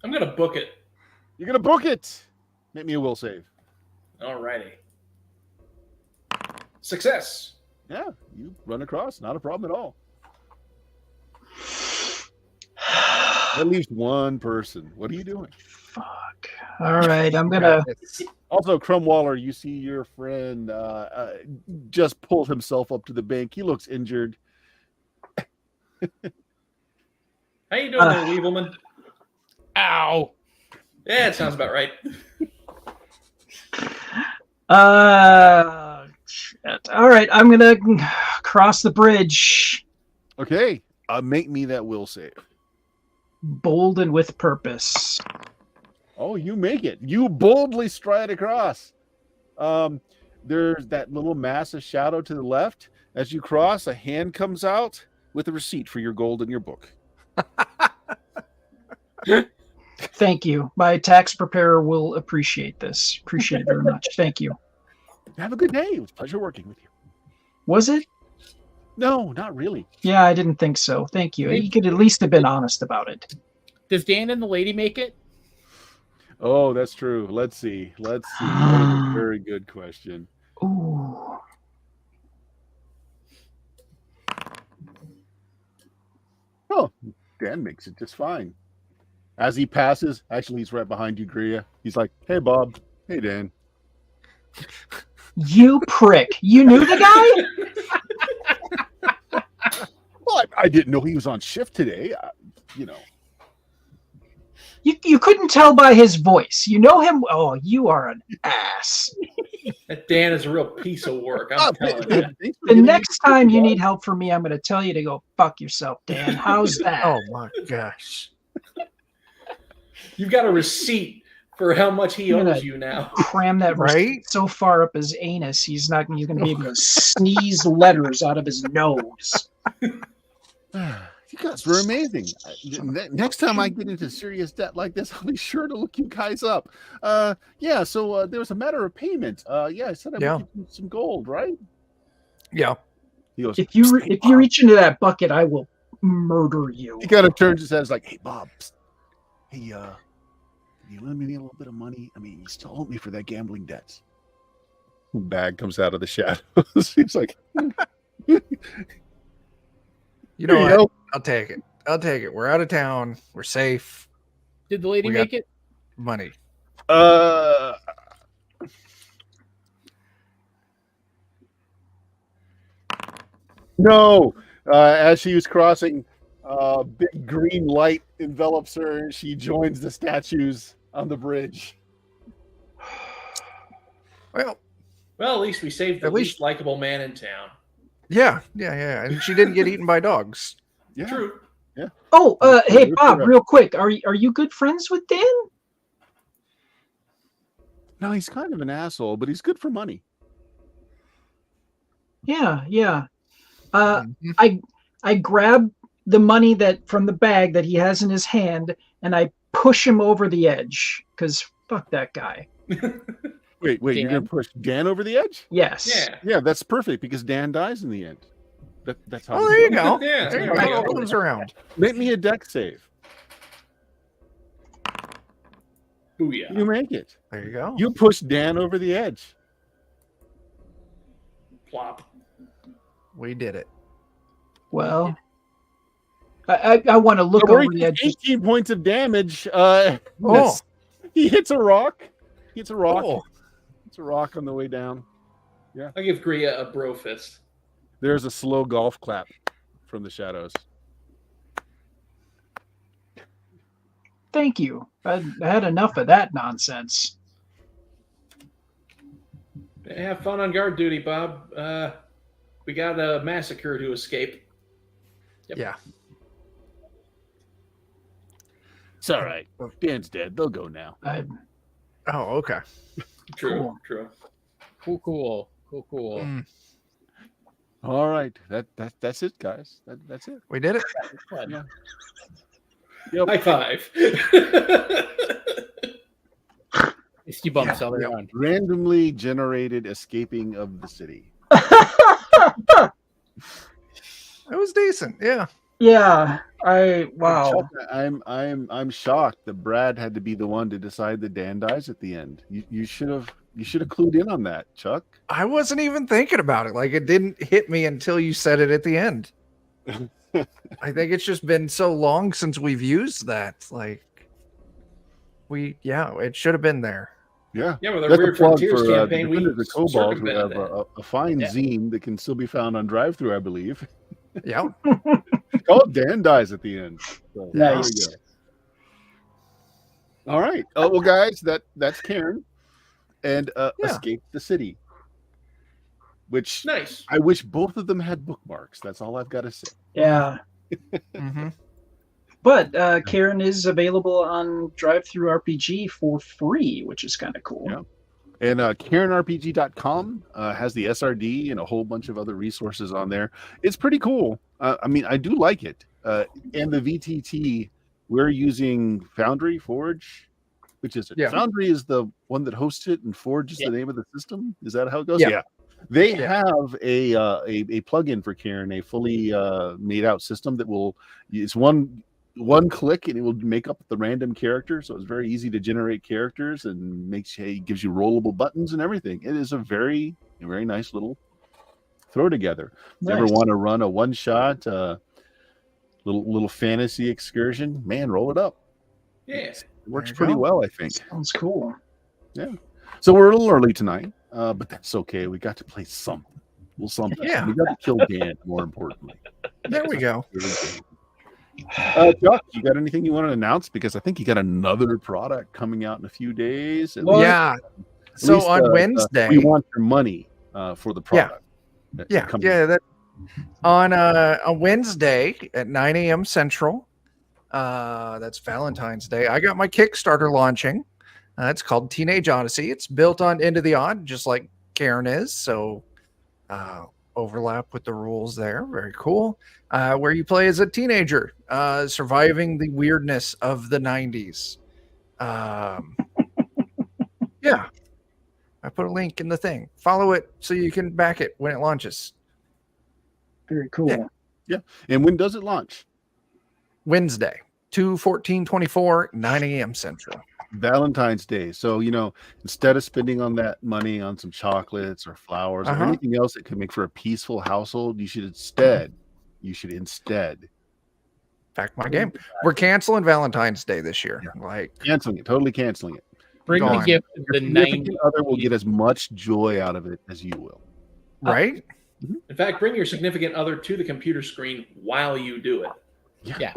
I'm gonna book it. You're gonna book it. Make me a will save. Alrighty. Success. Yeah, you run across, not a problem at all. At least one person. What are you doing? Fuck. All right, I'm gonna. Also, Crumwaller, you see your friend just pulled himself up to the bank. He looks injured. How you doing there, Weevilman? Ow. Yeah, it sounds about right. Shit. All right, I'm gonna cross the bridge, Okay, make me that will save. bold and with purpose. Oh, you make it. You boldly stride across. There's that little mass of shadow to the left. As you cross, a hand comes out with a receipt for your gold in your book. Thank you. My tax preparer will appreciate this. Appreciate it very much. Thank you. Have a good day. It was a pleasure working with you. Was it? No, not really. Yeah, I didn't think so. Thank you. You could at least have been honest about it. Does Dan and the lady make it? Oh, that's true. Let's see. That is a very good question. Ooh. Oh, Dan makes it just fine. As he passes, actually, he's right behind you, Gria. He's like, "Hey, Bob. Hey, Dan." You prick. You knew the guy? Well, I didn't know he was on shift today. You know. You couldn't tell by his voice. You know him? Oh, you are an ass. That Dan is a real piece of work. I'm Oh, telling you. thanks for The getting next me- time you need help from me, I'm going to tell you to go fuck yourself, Dan. How's that? Oh my gosh. You've got a receipt for how much he I'm gonna owes you now. Cram that Right? receipt so far up his anus, he's going to be able to sneeze letters out of his nose. You guys were amazing. Next time I get into serious debt like this, I'll be sure to look you guys up. Yeah, so there was a matter of payment. Yeah, I said I would give you some gold, right? Yeah. He goes, If you "Psst, if you reach into that bucket, I will murder you. he kind of turns his head, is like, "Hey, Bob, psst. Hey, can you lend me a little bit of money? I mean, you still owe me for that gambling debt." Bag comes out of the shadows. He's like, You know "Here what? you go." I'll take it. I'll take it. We're out of town. We're safe. Did the lady We make got- it? Money. No. As she was crossing, big green light envelops her, and she joins the statues on the bridge. Well, Well, at least we saved the At least- least likable man in town. yeah. And she didn't get eaten by dogs. Yeah. True. Oh, hey You're Bob, correct. real quick, are you good friends with Dan? No, he's kind of an asshole, but he's good for money. Yeah. Mhm. I grab the money that from the bag that he has in his hand, and I push him over the edge because fuck that guy. Wait, you're Dan? going to push Dan over the edge? Yes. Yeah. Yeah, that's perfect because Dan dies in the end. That's how. Oh, there you go. Yeah, There you there go. you It all go. comes around. Make me a deck save. Booyah. You make it. There you go. You push Dan over the edge. Plop. We did it. Well, I want to look Don't worry, over the edge. 18 points of damage. Oh. Yes. He hits a rock. He hits a rock. Oh. It's a rock on the way down. I give Gria a bro fist. There's a slow golf clap from the shadows. Thank you. I had enough of that nonsense. Have fun on guard duty, Bob. We got a massacre to escape. Yep. Yeah. It's all right. Dan's dead. They'll go now. Oh, okay. True. Cool. True. Cool. Mm, All right. That's it, guys. That's it. we did it. Fun. Yeah. Yep. High five. Misty bumps all Yeah. around. Randomly generated escaping of the city. It was decent. Yeah. Yeah. Chuck, Wow. I'm shocked that Brad had to be the one to decide that Dan dies at the end. You should have clued in on that, Chuck. I wasn't even thinking about it. Like, it didn't hit me until you said it at the end. I think it's just been so long since we've used that. Like, it should have been there. Yeah. Yeah, with our That's a Weird plug Frontiers for campaign, we Defenders of Cobalt, who circumvented have that. a fine Yeah. zine that can still be found on drive-thru, I believe. Yeah. Oh, Dan dies at the end. So, there we Nice. go. All right. Oh well, guys, that's Cairn and Yeah. Escape the City, which Nice. I wish both of them had bookmarks. That's all I've got to say. Yeah. Mm-hmm. But Cairn is available on Drive-Thru RPG for free, which is kind of cool. Yeah. And CairnRPG.com has the SRD and a whole bunch of other resources on there. It's pretty cool. I mean, I do like it. And the VTT, we're using Foundry, Forge. Which is it? Yeah. Foundry is the one that hosts it, and Forge is Yeah. the name of the system. Is that how it goes? Yeah. They Yeah. have a plugin for Cairn, a fully made out system that will. It's one click and it will make up the random character, so it's very easy to generate characters and gives you rollable buttons and everything. It is a very nice little throw together. If you ever Nice. want to run a one shot, little fantasy excursion. Man, roll it up. Yeah. It works There you pretty go. well, I think. Sounds cool. So we're a little early tonight, but that's okay. We got to play something. Well, something. Yeah. We got to kill Dan, more importantly. There we go. Chuck, you got anything you want to announce? Because I think you got another product coming out in a few days. What? Yeah. At So least, on Wednesday, we want your money for the product. yeah, Coming that on Wednesday at 9 a.m. Central. That's Valentine's Day. I got my Kickstarter launching. It's called Teenage Odyssey. It's built on Into the Odd, just like Cairn is. So overlap with the rules there. Very cool. Where you play as a teenager, surviving the weirdness of the 90s. Yeah. I put a link in the thing. Follow it so you can back it when it launches. Very cool. Yeah. And when does it launch? Wednesday, 2/14/24, 9 a.m. Central. Valentine's Day. So, instead of spending on that money on some chocolates or flowers or Uh-huh. anything else that could make for a peaceful household, you should instead Back my game. We're canceling Valentine's Day this year. Yeah. Like, totally canceling it. Bring the Gone. gift of the Your significant 90s. other will get as much joy out of it as you will. right? In fact, bring your significant other to the computer screen while you do it.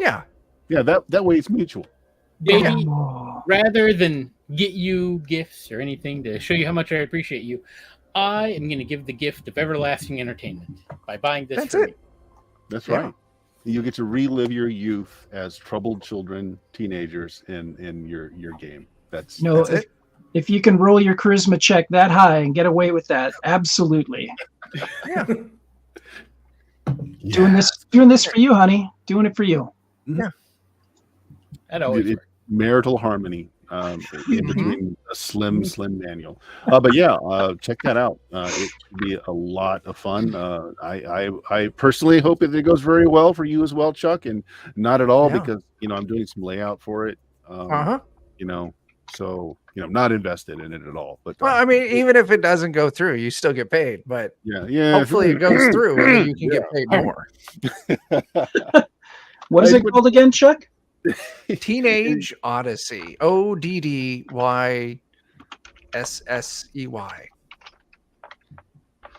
Yeah. Yeah, that way it's mutual. Davey, Oh, rather than get you gifts or anything to show you how much I appreciate you, I am going to give the gift of everlasting entertainment by buying this. That's for it. you. That's Yeah. right. You get to relive your youth as troubled children, teenagers in your game. That's no, That's it. if you can roll your charisma check that high and get away with that, absolutely. Yeah. Doing this for you, honey. Doing it for you. That always It- works. marital harmony in Mhm. between a slim manual. But yeah, check that out. It should be a lot of fun. I personally hope that it goes very well for you as well, Chuck, and not at all Yeah. because I'm doing some layout for it. Uh-huh. So not invested in it at all. But Well, I mean, even if it doesn't go through, you still get paid, but yeah. hopefully it goes through and then you can get paid more. What is it called again, Chuck? Teenage Odyssey. ODDYSSEY.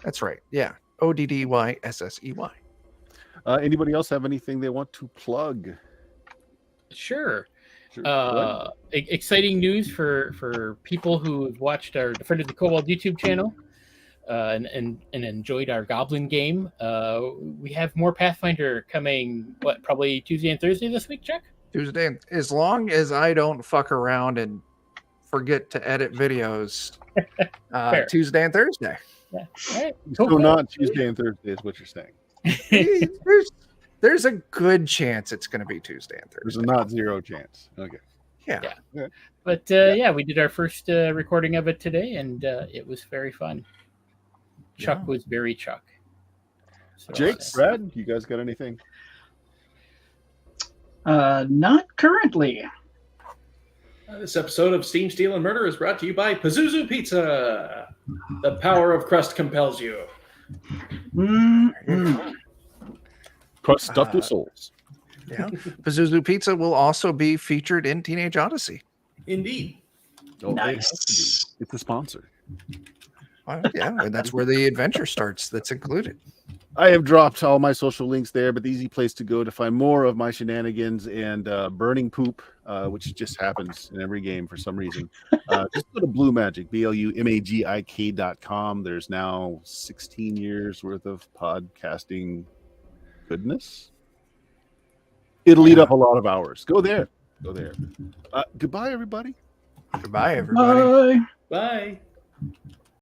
That's right. Yeah. ODDYSSEY. Anybody else have anything they want to plug? Sure. Sure, go ahead. Exciting news for people who have watched our Defender of the Cobalt YouTube channel and enjoyed our Goblin game. We have more Pathfinder coming, probably Tuesday and Thursday this week, Chuck? Tuesday. As long as I don't fuck around and forget to edit videos, Fair. Tuesday and Thursday. Yeah. All right. So Cool. not Tuesday and Thursday is what you're saying. There's a good chance it's going to be Tuesday and There's Thursday. a not zero chance. Okay. Yeah. But yeah, we did our first recording of it today, and it was very fun. Chuck Yeah. was very Chuck. So, Jake, Brad, you guys got anything? Not currently. This episode of Steam, Steel, and Murder is brought to you by Pazuzu Pizza. The power of crust compels you. Crust stuffed with souls. Yeah. Pazuzu Pizza will also be featured in Teenage Odyssey. Indeed. Oh, Nice. it has to be. It's a sponsor. Yeah, and that's where the adventure starts. That's included. I have dropped all my social links there, but the easy place to go to find more of my shenanigans and burning poop, which just happens in every game for some reason. Just go to Blue Magic, BLUMAGIK.com. There's now 16 years worth of podcasting goodness. It'll eat up a lot of hours. Go there. Goodbye, everybody. Goodbye, everybody. Bye. Bye.